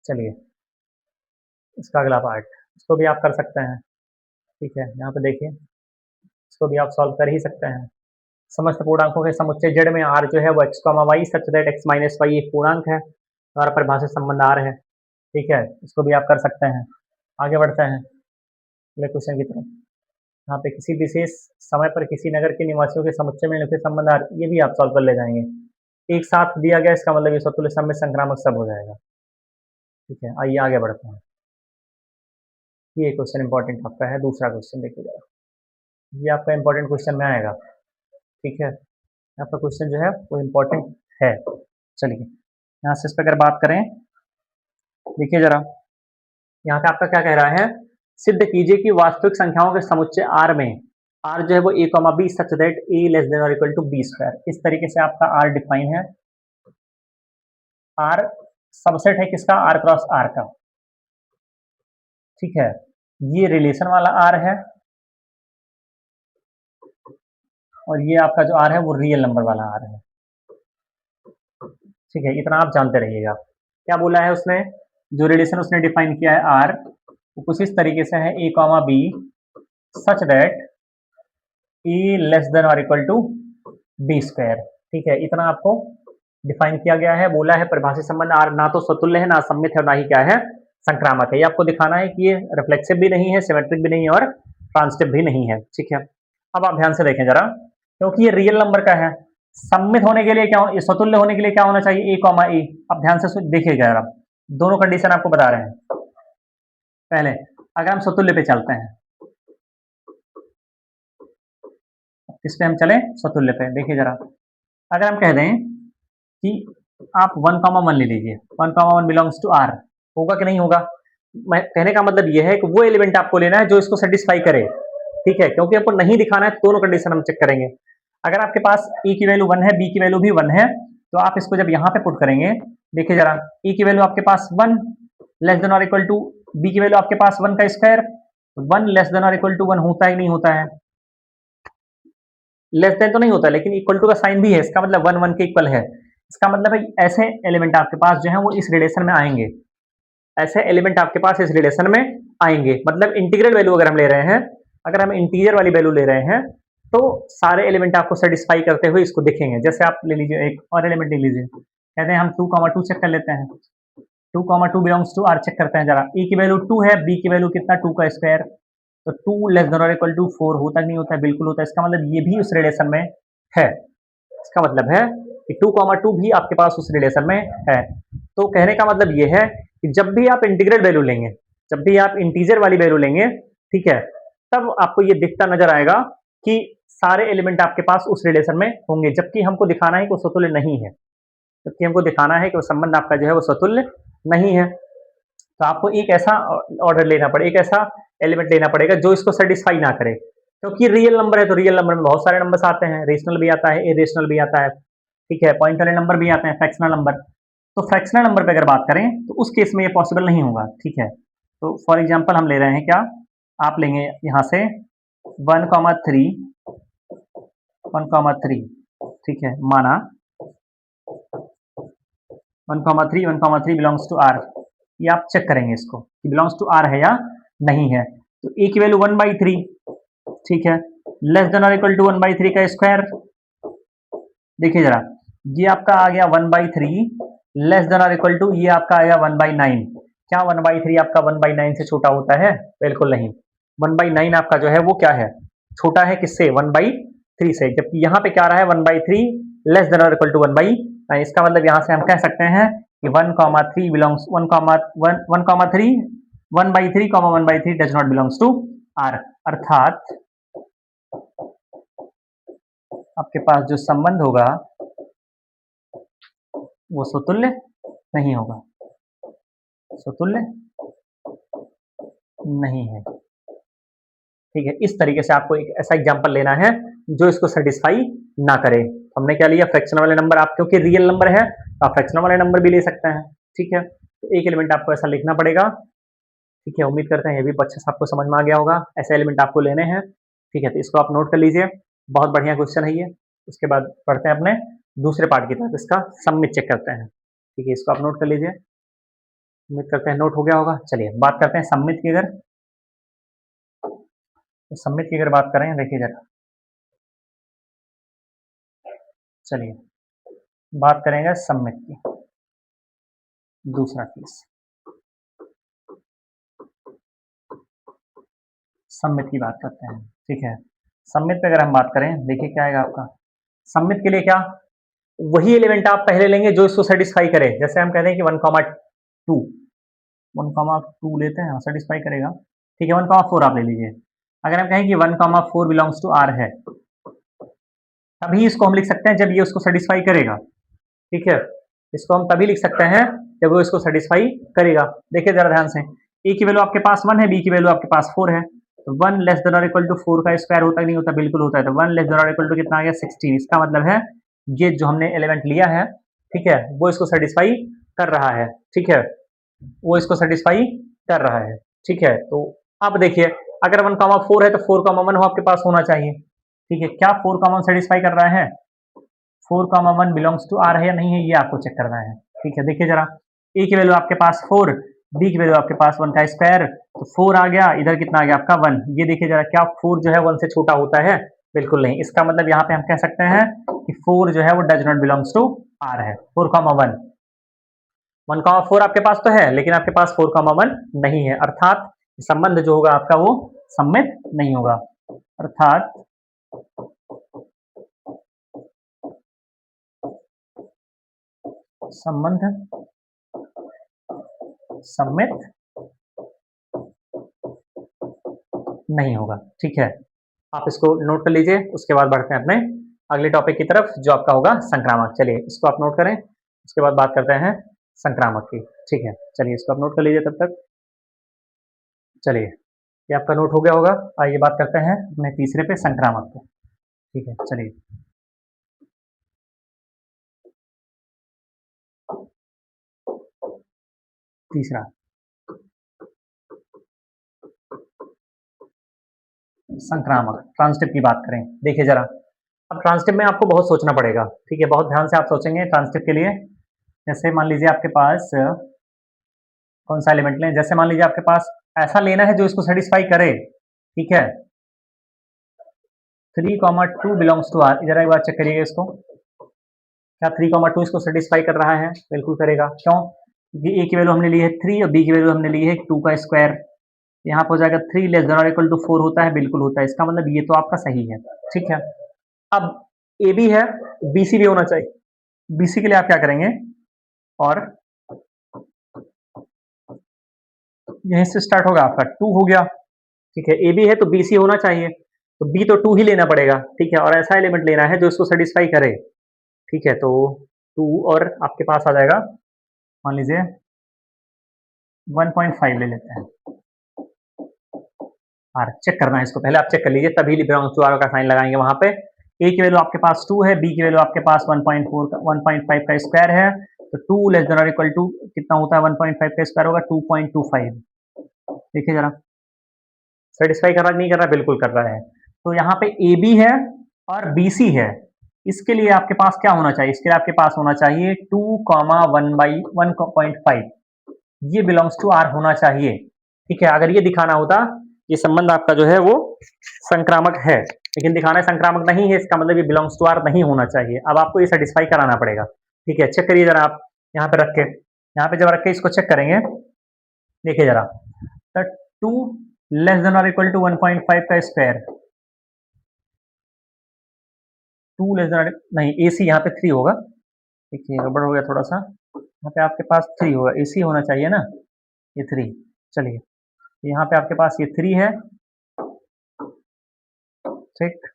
चलिए इसका अगला पार्ट, इसको भी आप कर सकते हैं। ठीक है, यहाँ पे देखिए, इसको भी आप सॉल्व कर ही सकते हैं। समस्त पूर्णांकों के समुच्चय जेड में आर जो है वो x comma y such that x minus y एक पूर्णांक है और परिभाषित संबंध आर है। ठीक है, इसको भी आप कर सकते हैं। आगे बढ़ते हैं अगले क्वेश्चन की तरफ। यहाँ पे किसी विशेष समय पर किसी नगर के निवासियों के समुच्चय में लिखे संबंध आर, ये भी आप सॉल्व कर ले जाएंगे। एक साथ दिया गया, इसका मतलब ये स्वतुल्य सममित संक्रामक सब हो जाएगा। ठीक है, आइए आगे बढ़ते हैं। ये क्वेश्चन इंपॉर्टेंट आपका है, दूसरा क्वेश्चन देखिएगा, ये आपका इंपॉर्टेंट क्वेश्चन में आएगा। ठीक है, आपका क्वेश्चन जो है वो इम्पोर्टेंट है। चलिए यहाँ से इस पर अगर बात करें, देखिए जरा यहाँ पे आपका क्या कह रहा है, सिद्ध कीजिए कि वास्तविक संख्याओं के समुच्चय आर में आर जो है वो A comma B such that A less than और इक्वल टू बी स्क्वायर। इस तरीके से आपका आर डिफाइन है। आर सबसेट है किसका, आर क्रॉस आर का। ठीक है, ये रिलेशन वाला आर है और ये आपका जो आर है वो रियल नंबर वाला आर है। ठीक है, इतना आप जानते रहिएगा। क्या बोला है उसने, जो रिलेशन उसने डिफाइन किया है आर, वो कुछ इस तरीके से है, A comma B such that A less than और इक्वल टू बी स्क्वायर। ठीक है, इतना आपको डिफाइन किया गया है। बोला है परिभाषित संबंध आर ना तो स्वतुल्य है, ना सममित है, ना ही क्या है, संक्रामक है। ये आपको दिखाना है कि ये रिफ्लेक्सिव भी नहीं है, सिमेट्रिक भी नहीं है और ट्रांसिटिव भी नहीं है। ठीक है, अब आप ध्यान से देखें जरा, क्योंकि ये रियल नंबर का है, सम्मित होने के लिए क्या, ये स्वतुल्य होने के लिए क्या होना चाहिए, ए कॉमा ए। अब ध्यान से देखिएगा जरा, दोनों कंडीशन आपको बता रहे हैं। पहले अगर हम स्वतुल्य पे चलते हैं, किस पे हम चले, स्वतुल्य पे। देखिए जरा, अगर हम कह दें कि आप 1,1 ले लीजिए, 1,1 बिलोंग्स टू आर, होगा कि नहीं होगा। मैं कहने का मतलब यह है कि वो एलिमेंट आपको लेना है जो इसको सेटिस्फाई करे। ठीक है, क्योंकि आपको नहीं दिखाना है, दोनों कंडीशन हम चेक करेंगे। अगर आपके पास ए की वैल्यू 1 है, बी की वैल्यू भी 1 है, तो आप इसको जब यहाँ पे पुट करेंगे, देखिए जरा, ए की वैल्यू आपके पास 1 लेस देन और इक्वल टू, बी की वैल्यू आपके पास 1 का स्क्वायर, 1 लेस देन और इक्वल टू 1 होता ही नहीं होता है। लेस देन तो नहीं होता, लेकिन इक्वल टू का साइन भी है, इसका मतलब 1 1 के इक्वल है। इसका मतलब है ऐसे एलिमेंट आपके पास जो है वो इस रिलेशन में आएंगे, ऐसे एलिमेंट आपके पास इस रिलेशन में आएंगे। मतलब इंटीग्रल वैल्यू अगर हम ले रहे हैं, अगर हम इंटीजर वाली वैल्यू ले रहे हैं, तो सारे एलिमेंट आपको सेटिस्फाई करते हुए इसको दिखेंगे। जैसे आप ले लीजिए एक और एलिमेंट ले लीजिए, कहते हैं हम 2,2 चेक कर लेते हैं। 2,2 बिलोंग्स टू आर, चेक करते हैं जरा, ए की वैल्यू 2 है, बी की वैल्यू कितना, 2 का स्क्वायर, तो 2 लेस देन और इक्वल टू 4 होता नहीं होता है, बिल्कुल होता है। इसका मतलब ये भी उस रिलेशन में है। इसका मतलब है कि 2,2 भी आपके पास उस रिलेशन में है। तो कहने का मतलब ये है कि जब भी आप इंटीग्रल वैल्यू लेंगे, जब भी आप इंटीजर वाली वैल्यू लेंगे, ठीक है, तब आपको ये दिखता नजर आएगा कि सारे एलिमेंट आपके पास उस रिलेशन में होंगे, जबकि हमको दिखाना है कि वो स्वतुल्य नहीं है, जबकि हमको दिखाना है कि वो संबंध आपका जो है वो स्वतुल्य नहीं है। तो आपको एक ऐसा ऑर्डर लेना पड़ेगा, एक ऐसा एलिमेंट लेना पड़ेगा जो इसको सेटिस्फाई ना करे, क्योंकि रियल नंबर है तो रियल नंबर में बहुत सारे नंबर्स आते हैं, रेशनल भी आता है, इरेशनल भी आता है। ठीक है, पॉइंट वाले नंबर भी आते हैं, फ्रैक्शनल नंबर। तो फ्रैक्शनल नंबर पे अगर बात करें तो उस केस में ये पॉसिबल नहीं होगा। ठीक है, तो फॉर एग्जांपल हम ले रहे हैं क्या, आप लेंगे यहाँ से 1,3 1,3, ठीक है, माना 1,3 बिलोंग्स टू आर, ये आप चेक करेंगे इसको कि बिलोंग्स टू आर है या नहीं है। तो ए की वैल्यू 1/3, ठीक है, लेस देन और इक्वल टू 1/3 का स्क्वायर। देखिए जरा, ये आपका आ गया 1/3, लेस देन और इक्वल टू ये आपका आया 1/9। क्या 1/3 आपका 1/9 से छोटा होता है, बिल्कुल नहीं। 1/9 आपका जो है वो क्या है, छोटा है किससे, 1/3 से, जबकि यहाँ पे क्या रहा है 1/3 लेस देन और इक्वल टू 1/9। इसका मतलब यहाँ से हम कह सकते हैं कि 1,3 belongs 1,3 1/3 1/3 does not belongs to R. अर्थात आपके पास जो संबंध होगा वो स्वतुल्य नहीं होगा, स्वतुल्य नहीं है। ठीक है, इस तरीके से आपको एक ऐसा एग्जांपल लेना है जो इसको सेटिस्फाई ना करे। हमने क्या लिया, फ्रैक्शन वाले नंबर। आप क्योंकि रियल नंबर है तो आप फ्रैक्शन वाले नंबर भी ले सकते हैं। ठीक है, तो एक एलिमेंट आपको ऐसा लिखना पड़ेगा। ठीक है, उम्मीद करते हैं ये भी अच्छे से आपको समझ में आ गया होगा। ऐसे एलिमेंट आपको लेने हैं। ठीक है, तो इसको आप नोट कर लीजिए, बहुत बढ़िया क्वेश्चन है ये। उसके बाद पढ़ते हैं अपने दूसरे पार्ट की तरफ, इसका सबमिट चेक करते हैं। ठीक है, इसको आप नोट कर लीजिए, उम्मीद करते हैं नोट हो गया होगा। चलिए बात करते हैं सबमिट की। अगर तो सबमिट की अगर बात करें, देखिए जरा, चलिए बात करेंगे सबमिट की। दूसरा केस सबमिट की बात करते हैं। ठीक है, सबमिट पे अगर हम बात करें, देखिए क्या आएगा आपका सबमिट के लिए। क्या, वही एलिमेंट आप पहले लेंगे जो इसको सेटिस्फाई करे। जैसे हम कहते हैं कि 1,2, 1,2 लेते हैं, सेटिस्फाई करेगा। ठीक है, 1,4 आप ले लीजिए। अगर हम कहें कि 1,4 बिलोंग्स टू आर है, तभी इसको हम लिख सकते हैं जब ये उसको सेटिस्फाई करेगा। ठीक है, इसको हम तभी लिख सकते हैं जब वो इसको सेटिस्फाई करेगा। देखिए जरा ध्यान से, ए की वैल्यू आपके पास 1 है, बी की वैल्यू आपके पास 4 है। तो 1 लेस देन और इक्वल टू 4 का स्क्वायर होता है नहीं होता? बिल्कुल होता है। तो 1 लेस देन और इक्वल टू कितना आ गया? 16। इसका मतलब है ये जो हमने एलिमेंट लिया है, ठीक है, वो इसको सेटिस्फाई कर रहा है। ठीक है, वो इसको सेटिस्फाई कर रहा है। ठीक है, तो अब देखिए, अगर 1,4 है तो 4,1 आपके पास होना चाहिए। ठीक है, क्या 4,1 सेटिस्फाई कर रहा है? 4,1 बिलोंग्स टू आर है या नहीं है, ये आपको चेक करना है। ठीक है, देखिए जरा, ए की वैल्यू आपके पास 4, बी की वैल्यू आपके पास 1 का स्क्वायर, तो 4 आ गया, इधर कितना आ गया आपका 1। ये देखिए जरा, क्या 4 जो है 1 से छोटा होता है? बिल्कुल नहीं। इसका मतलब यहाँ पे हम कह सकते हैं कि 4 जो है वो does not belongs to R है। 4,1, 1,4 आपके पास तो है, लेकिन आपके पास 4,1 नहीं है, अर्थात संबंध जो होगा आपका वो सम्मित नहीं होगा। अर्थात संबंध सम्मित नहीं होगा। ठीक है, आप इसको नोट कर लीजिए। उसके बाद बढ़ते हैं अपने अगले टॉपिक की तरफ, जो आपका होगा संक्रामक। चलिए इसको आप नोट करें, उसके बाद बात करते हैं संक्रामक की। ठीक है, चलिए इसको आप नोट कर लीजिए तब तक। चलिए, ये आपका नोट हो गया होगा। आइए बात करते हैं अपने तीसरे पे, संक्रामक पे। ठीक है, चलिए तीसरा संक्रामक, ट्रांसटिव की बात करें। देखिए जरा, अब ट्रांसटिव में आपको बहुत सोचना पड़ेगा। ठीक है, बहुत ध्यान से आप सोचेंगे ट्रांसटिव के लिए। जैसे मान लीजिए आपके पास कौन सा एलिमेंट लें, जैसे मान लीजिए आपके पास ऐसा लेना है जो इसको सेटिस्फाई करे। ठीक है, 3,2 बिलोंग्स टू आर। इधर एक बार चेक करिएगा इसको, क्या 3,2 इसको सेटिस्फाई कर रहा है? बिल्कुल करेगा। क्यों? क्योंकि ए की वैल्यू हमने ली है 3 और बी की वैल्यू हमने ली है 2 का स्क्वायर। यहाँ पर हो जाएगा 3 लेस देन और इक्वल टू 4 होता है, बिल्कुल होता है। इसका मतलब ये तो आपका सही है। ठीक है, अब ए बी है, बी सी भी होना चाहिए। बी सी के लिए आप क्या करेंगे, और यहीं से स्टार्ट होगा आपका 2 हो गया। ठीक है, ए बी है तो बी सी होना चाहिए, तो बी तो 2 ही लेना पड़ेगा। ठीक है, और ऐसा एलिमेंट लेना है जो इसको सेटिस्फाई करे। ठीक है, तो 2 और आपके पास आ जाएगा, मान लीजिए 1.5 ले लेते हैं। आर चेक करना है इसको, पहले आप चेक कर लीजिए, तभी बिलोंग्स टू आर का साइन लगाएंगे वहां पे। ए की वैल्यू आपके पास 2 है, बी की वैल्यू आपके पास 1.4 का 1.5 का स्क्वायर है। तो 2 लेस देन और इक्वल टू कितना होता है? 1.5 का स्क्वायर होगा 2.25। देखिए जरा, सेटिस्फाई कर रहा नहीं कर रहा? बिल्कुल कर रहा है। तो यहाँ पे ए बी है और बी सी है। इसके लिए आपके पास क्या होना चाहिए? इसके लिए आपके पास होना चाहिए 2,1/1.5, ये बिलोंग्स टू आर होना चाहिए। ठीक है, अगर ये दिखाना होता, ये संबंध आपका जो है वो संक्रामक है, लेकिन दिखाना संक्रामक नहीं है, इसका मतलब ये बिलोंग्स टू आर नहीं होना चाहिए। अब आपको ये सेटिस्फाई कराना पड़ेगा। ठीक है, चेक करिए जरा, आप यहाँ पे रख के, यहाँ पे जब रख के इसको चेक करेंगे, देखिए जरा, तो 2 लेस देन और इक्वल टू 1.5 का स्क्वायर, 2 लेस देन नहीं, ए सी यहाँ पे 3 होगा। देखिए गड़बड़ हो गया थोड़ा सा, यहाँ पे आपके पास 3 होगा, ए सी होना चाहिए ना, ये 3। चलिए, यहाँ पे आपके पास ये 3 है। ठीक,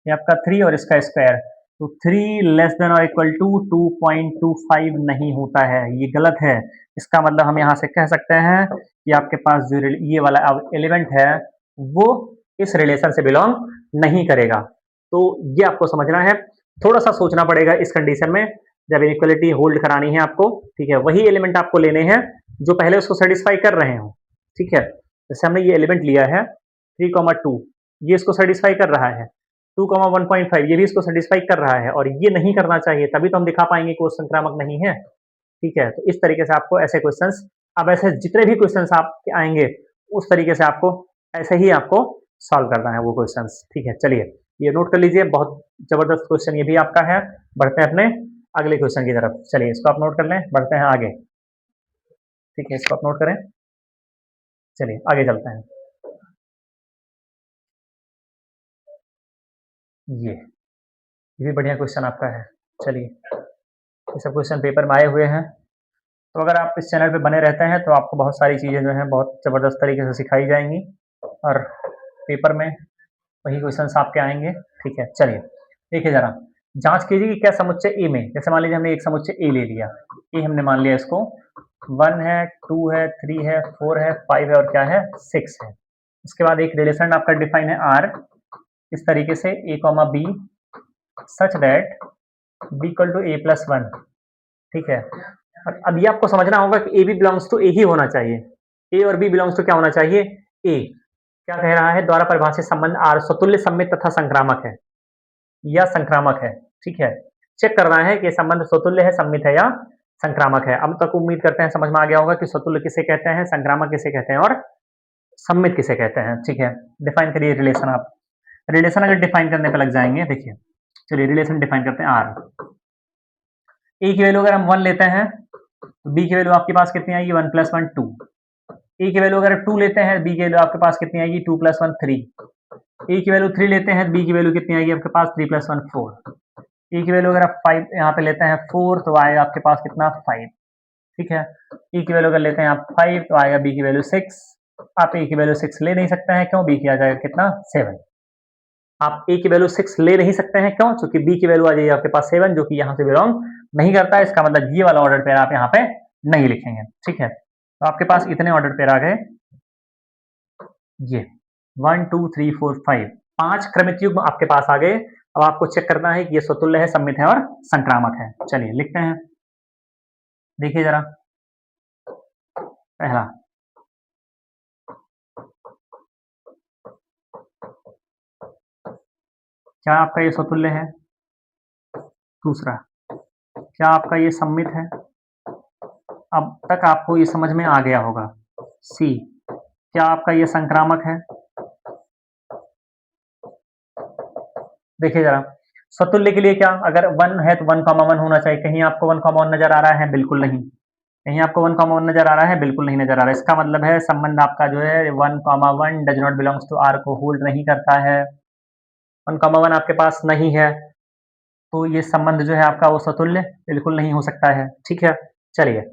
ये आपका 3 और इसका स्क्वायर, तो 3 लेस देन और इक्वल टू 2.25 नहीं होता है, ये गलत है। इसका मतलब हम यहाँ से कह सकते हैं कि आपके पास जो ये वाला एलिमेंट है वो इस रिलेशन से बिलोंग नहीं करेगा। तो ये आपको समझना है, थोड़ा सा सोचना पड़ेगा इस कंडीशन में जब इनइक्वालिटी होल्ड करानी है आपको, ठीक है। वही एलिमेंट आपको लेने हैं जो पहले उसको सेटिस्फाई कर रहे हो, ठीक है। जैसे हमने ये एलिमेंट लिया है 3,2, ये इसको सेटिस्फाई कर रहा है। 2,1.5 ये भी इसको सेटिस्फाई कर रहा है और ये नहीं करना चाहिए, तभी तो हम दिखा पाएंगे कि वो संक्रामक नहीं है, ठीक है। तो इस तरीके से आपको ऐसे क्वेश्चंस, अब ऐसे जितने भी क्वेश्चंस आपके आएंगे उस तरीके से आपको ऐसे ही आपको सॉल्व करना है वो क्वेश्चंस, ठीक है। चलिए ये नोट कर लीजिए, बहुत जबरदस्त क्वेश्चन ये भी आपका है। बढ़ते हैं अपने अगले क्वेश्चन की तरफ, चलिए इसको आप नोट कर लें, बढ़ते हैं आगे, ठीक है। इसको आप नोट करें, चलिए आगे चलते हैं। ये भी बढ़िया क्वेश्चन आपका है। चलिए ये सब क्वेश्चन पेपर में आए हुए हैं, तो अगर आप इस चैनल पे बने रहते हैं तो आपको बहुत सारी चीज़ें जो हैं बहुत ज़बरदस्त तरीके से सिखाई जाएंगी और पेपर में वही क्वेश्चंस आपके आएंगे, ठीक है। चलिए देखिए ज़रा, जांच कीजिए कि क्या समुच्चय ए में, जैसे मान लीजिए हमने एक समुच्चय ए ले लिया, ए हमने मान लिया इसको 1 है, 2 है, 3 है, 4 है, 5 है और क्या है 6 है। उसके बाद एक रिलेशन आपका डिफाइन है आर, इस तरीके से A comma B such that B equal to A plus 1, ठीक है। और अब ये आपको समझना होगा कि ए बी बिलोंग्स टू ए ही होना चाहिए, ए और बी बिलोंग्स टू क्या होना चाहिए, ए। क्या कह रहा है, द्वारा परिभाषित संबंध आर स्वतुल्य सममित तथा संक्रामक है या संक्रामक है, ठीक है। चेक करना है कि संबंध स्वतुल्य है, सममित है या संक्रामक है। अब तक उम्मीद करते हैं समझ में आ गया होगा कि स्वतुल्य किसे कहते हैं, संक्रामक किसे कहते हैं और सममित किसे कहते हैं, ठीक है। डिफाइन करिए रिलेशन। आप रिलेशन अगर डिफाइन करने पे लग जाएंगे, देखिए चलिए रिलेशन डिफाइन करते हैं। आर ए की वैल्यू अगर हम 1 लेते हैं तो बी की वैल्यू आपके पास कितनी आएगी, 1 + 1 2। ए की वैल्यू अगर 2 लेते हैं, बी की वैल्यू आपके पास कितनी आएगी, 2 + 1 3। ए की वैल्यू 3 लेते हैं, बी की वैल्यू कितनी आएगी आपके पास, 3 + 1 4। ए की वैल्यू अगर आप 5 यहाँ पे लेते हैं 4 तो आएगा आपके पास कितना 5, ठीक है। ए की वैल्यू अगर लेते हैं आप 5 तो आएगा बी की वैल्यू 6। आप ए की वैल्यू 6 ले नहीं सकते हैं, क्यों, बी की आ जाएगा कितना 7। आप ए की वैल्यू 6 ले नहीं सकते हैं, क्यों, क्योंकि बी की वैल्यू आ जाएगी आपके पास 7 जो कि यहाँ से बिलोंग नहीं करता है। इसका मतलब ये वाला ऑर्डर पेयर आप यहाँ पे नहीं लिखेंगे, ठीक है। तो आपके पास इतने ऑर्डर पेयर आ गए, ये 1 2 3 4 5 5 क्रमित युग्म आपके पास आ गए। अब आपको चेक करना है कि ये स्वतुल्य है, सममित है और संक्रामक है। चलिए लिखते हैं, देखिए जरा। पहला, क्या आपका ये स्वतुल्य है। दूसरा, क्या आपका ये सममित है। अब तक आपको ये समझ में आ गया होगा। सी, क्या आपका ये संक्रामक है। देखिए जरा, स्वतुल्य के लिए क्या, अगर 1 है तो 1,1 होना चाहिए। कहीं आपको 1,1 नजर आ रहा है, बिल्कुल नहीं। कहीं आपको 1,1 नजर आ रहा है, बिल्कुल नहीं नजर आ रहा है। इसका मतलब है संबंध आपका जो है 1,1 does not belongs to R को होल्ड नहीं करता है। 1,1 आपके पास नहीं है, तो ये संबंध जो है आपका वो स्वतुल्य बिल्कुल नहीं हो सकता है, ठीक है। चलिए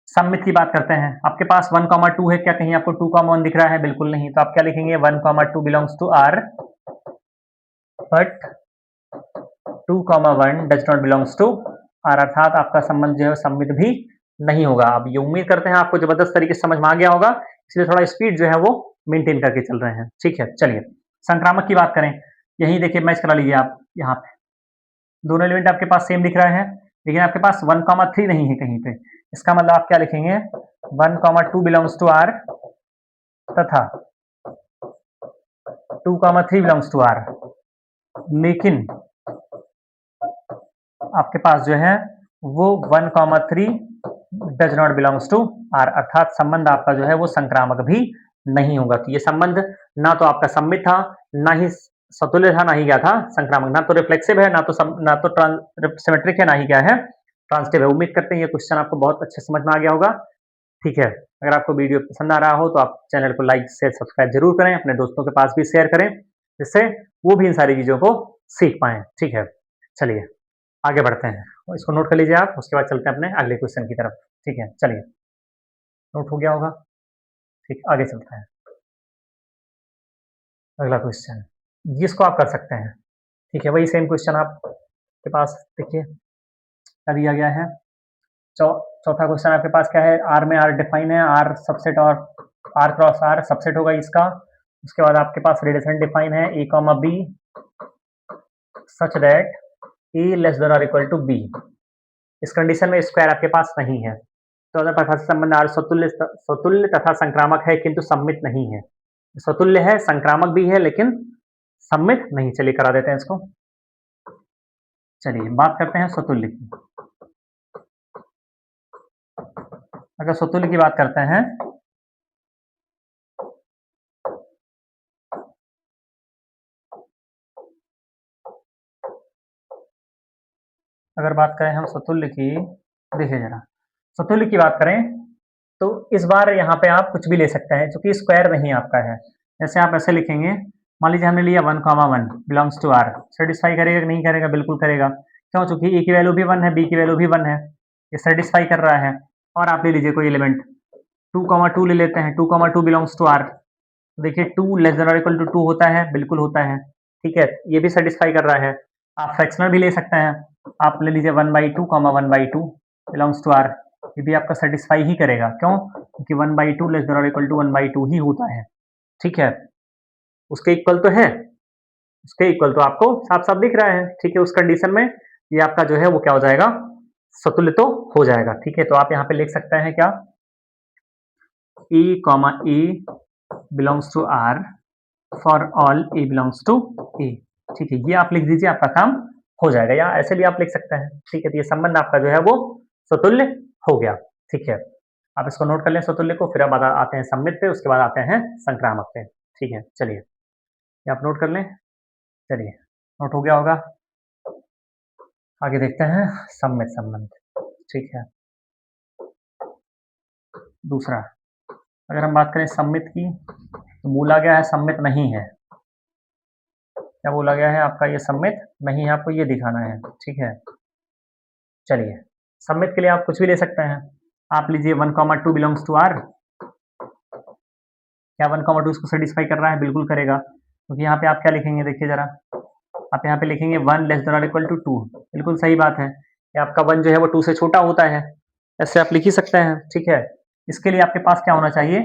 सममित की बात करते हैं। आपके पास 1,2 है, क्या कहीं आपको 2,1 दिख रहा है, बिल्कुल नहीं। तो आप क्या लिखेंगे, 1,2 belongs to R but 2,1 does not belongs to R, अर्थात आपका संबंध जो है सममित भी नहीं होगा। अब ये उम्मीद करते हैं आपको जबरदस्त तरीके से समझ में आ गया होगा, इसलिए थोड़ा स्पीड जो है वो मेंटेन करके चल रहे हैं, ठीक है। चलिए संक्रामक की बात करें, यही देखिए मैच करा लीजिए आप। यहाँ पे दोनों एलिमेंट आपके पास सेम दिख रहा है, लेकिन आपके पास 1,3 नहीं है कहीं पे। इसका मतलब आप क्या लिखेंगे, 1,2 बिलोंग्स टू आर तथा 2,3 बिलोंग्स टू आर, लेकिन आपके पास जो है वो 1,3 does not belongs to R, अर्थात संबंध आपका जो है वो संक्रामक भी नहीं होगा। तो ये संबंध ना तो आपका सममित था, ना ही स्वतुल्य था, ना ही क्या था संक्रामक, ना तो रिफ्लेक्सिव है, ना तो सिमेट्रिक है, ना ही क्या है ट्रांसिटिव है। उम्मीद करते हैं ये क्वेश्चन आपको बहुत अच्छे समझ में आ गया होगा, ठीक है। अगर आपको वीडियो पसंद आ रहा हो तो आप चैनल को लाइक शेयर सब्सक्राइब जरूर करें, अपने दोस्तों के पास भी शेयर करें, जिससे वो भी इन सारी चीजों को सीख पाए, ठीक है। चलिए आगे बढ़ते हैं, इसको नोट कर लीजिए आप, उसके बाद चलते हैं अपने अगले क्वेश्चन की तरफ, ठीक है। चलिए नोट हो गया होगा, ठीक, आगे चलते हैं। अगला क्वेश्चन जिसको आप कर सकते हैं, ठीक है, वही सेम क्वेश्चन आपके पास देखिए क्या दिया गया है। चौथा क्वेश्चन आपके पास क्या है, आर में आर डिफाइन है, आर सबसेट और आर क्रॉस आर सबसेट होगा इसका। उसके बाद आपके पास रिलेशन डिफाइन है A comma B such that A less than और इक्वल टू बी। इस कंडीशन में स्क्वायर आपके पास नहीं है, तो अगर प्रकाश संबंध आर स्वतुल्य तथा संक्रामक है किंतु सम्मित नहीं है। स्वतुल्य है, संक्रामक भी है, लेकिन सम्मित नहीं। चलिए करा देते हैं इसको। चलिए बात करते हैं स्वतुल्य की। अगर स्वतुल्य की बात करते हैं अगर बात करें हम स्वतुल्य की, देखिए जरा स्वतुल्य की बात करें तो इस बार यहाँ पे आप कुछ भी ले सकते हैं, क्योंकि स्क्वायर नहीं आपका है। जैसे आप ऐसे लिखेंगे, मान लीजिए हमने लिया 1,1 बिलोंग्स टू आर, सेटिस्फाई करेगा कि नहीं करेगा? बिल्कुल करेगा। क्यों? चूंकि ए की वैल्यू भी 1 है, बी की वैल्यू भी 1 है, ये सेटिस्फाई कर रहा है। और आप ले लीजिए कोई एलिमेंट 2,2 ले लेते हैं, 2,2 बिलोंग्स टू आर। देखिए 2 लेस देन और इक्वल टू 2 होता है, बिल्कुल होता है। ठीक है, ये भी सेटिस्फाई कर रहा है। आप फ्रैक्शनल भी ले सकते हैं, आप ले लीजिए 1/2 1/2 बिलोंग्स टू आर, ये भी आपका सेटिस्फाई ही करेगा। क्यों? क्योंकि 1/2 लेस देन और इक्वल टू 1/2 ही होता है। ठीक है, उसके इक्वल तो है, उसके इक्वल तो आपको साफ साफ दिख रहा है। ठीक है, उस कंडीशन में ये आपका जो है वो क्या हो जाएगा, स्वतुल्य तो हो जाएगा। ठीक है, तो आप यहाँ पे लिख सकते हैं क्या, E comma E belongs to R for all E belongs to A। ठीक है, ये आप लिख दीजिए, आपका काम हो जाएगा। या ऐसे भी आप लिख सकते हैं। ठीक है, तो ये संबंध आपका जो है वो स्वतुल्य हो गया। ठीक है, आप इसको नोट कर लें स्वतुल्य को, फिर अब आते हैं सम्मित पे, उसके बाद आते हैं संक्रामक पे। ठीक है, चलिए ये आप नोट कर लें। चलिए नोट हो गया होगा, आगे देखते हैं सम्मित संबंध। ठीक है, दूसरा अगर हम बात करें सम्मित की, तो बोला गया है सम्मित नहीं है। क्या बोला गया है आपका, ये सम्मित नहीं है, आपको ये दिखाना है। ठीक है, चलिए सम्मित के लिए आप कुछ भी ले सकते हैं। आप लीजिए 1,2 बिलोंग्स टू आर। क्या 1,2 इसको सेटिस्फाई कर रहा है? बिल्कुल करेगा, क्योंकि यहाँ पे आप क्या लिखेंगे, देखिए जरा, आप यहाँ पे लिखेंगे 1 लेस देन और इक्वल टू 2। बिल्कुल सही बात है, ये आपका 1 जो है वो 2 से छोटा होता है, ऐसे आप लिख ही सकते हैं। ठीक है, इसके लिए आपके पास क्या होना चाहिए,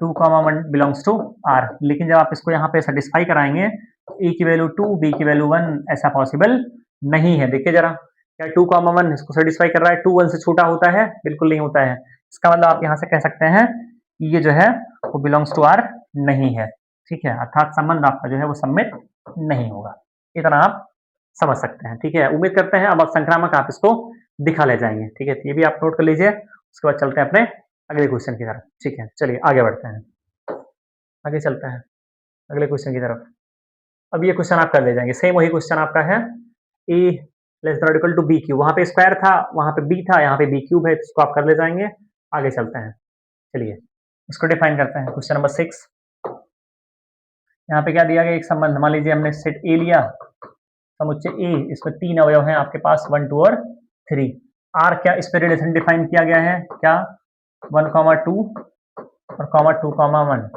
2,1 बिलोंग्स टू आर। लेकिन जब आप इसको यहाँ पे सेटिस्फाई कराएंगे, ए की वैल्यू 2 बी की वैल्यू 1, ऐसा पॉसिबल नहीं है। देखिए जरा, क्या 2,1 इसको सेटिस्फाई कर रहा है? 2 1 से छोटा होता है? बिल्कुल नहीं होता है। इसका मतलब आप यहाँ से कह सकते हैं ये जो है वो बिलोंग्स टू आर नहीं है। ठीक है, अर्थात संबंध आपका जो है वो सम्मित नहीं होगा। इतना आप समझ सकते हैं। ठीक है, उम्मीद करते हैं अब आप संक्रामक आप इसको दिखा ले जाएंगे। ठीक है, तो ये भी आप नोट कर लीजिए। उसके बाद चलते हैं अपने अगले क्वेश्चन की तरफ। ठीक है, चलिए आगे बढ़ते हैं, आगे चलते हैं अगले क्वेश्चन की तरफ। अब ये क्वेश्चन आप कर ले जाएंगे, सेम वही क्वेश्चन आपका है, A less than equal to B cube. वहां पे स्क्वायर था, वहां पे बी था, यहाँ पे बी क्यूब है, इसको आप कर ले जाएंगे। आगे चलते हैं, चलिए इसको डिफाइन करते हैं। क्वेश्चन नंबर 6, यहाँ पे क्या दिया गया, एक संबंध। मान लीजिए हमने सेट ए लिया, समुच्चय ए, इसमें 3 अवयव हैं आपके पास, 1 2 और 3। आर क्या इस पे रिलेशन डिफाइन किया गया है, क्या 1,2 और 2,1।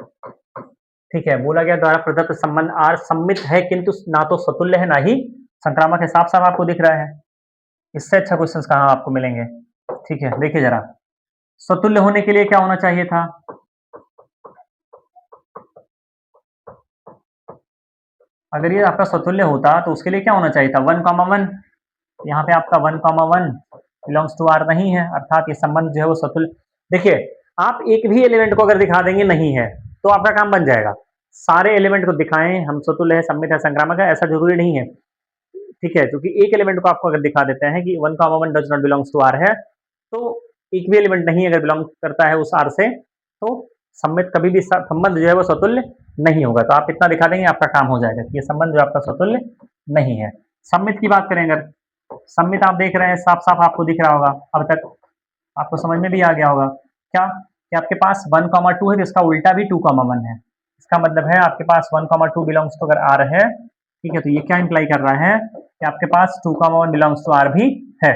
ठीक है, बोला गया द्वारा प्रदत्त संबंध आर सम्मित है किंतु ना तो स्वतुल्य है ना ही संक्रामक है। साफ साफ आपको दिख रहा है, इससे अच्छा क्वेश्चन कहाँ आपको मिलेंगे। ठीक है, देखिए जरा, स्वतुल्य होने के लिए क्या होना चाहिए था, अगर ये आपका स्वतुल्य होता तो उसके लिए क्या होना चाहिए था, 1,1। यहाँ पे आपका 1,1 बिलोंग्स टू आर नहीं है, अर्थात ये संबंध जो है वो स्वतुल्य। देखिए, आप एक भी एलिमेंट को अगर दिखा देंगे नहीं है तो आपका काम बन जाएगा। सारे एलिमेंट को दिखाएं हम स्वतुल्य है, सम्मित है, संक्रामक है, ऐसा जरूरी नहीं है। ठीक है, क्योंकि एक एलिमेंट को आपको अगर दिखा देते हैं कि 1,1 does not belongs to R है, तो एक भी एलिमेंट नहीं अगर बिलोंग करता है उस आर से, तो सम्मित कभी भी संबंध जो है वो स्वतुल्य नहीं होगा। तो आप इतना दिखा देंगे, आपका काम हो जाएगा कि ये संबंध जो आपका स्वतुल्य नहीं है। सम्मित की बात करें अगर, सम्मित आप देख रहे हैं, साफ साफ आपको दिख रहा होगा, अब तक आपको समझ में भी आ गया होगा क्या, कि आपके पास 1,2 है तो इसका उल्टा भी 2,1 है। इसका मतलब है आपके पास 1,2 बिलोंग्स टू अगर आर है, ठीक है, तो ये क्या इंप्लाई कर रहा है कि आपके पास 2,1 बिलोंग्स टू आर भी है,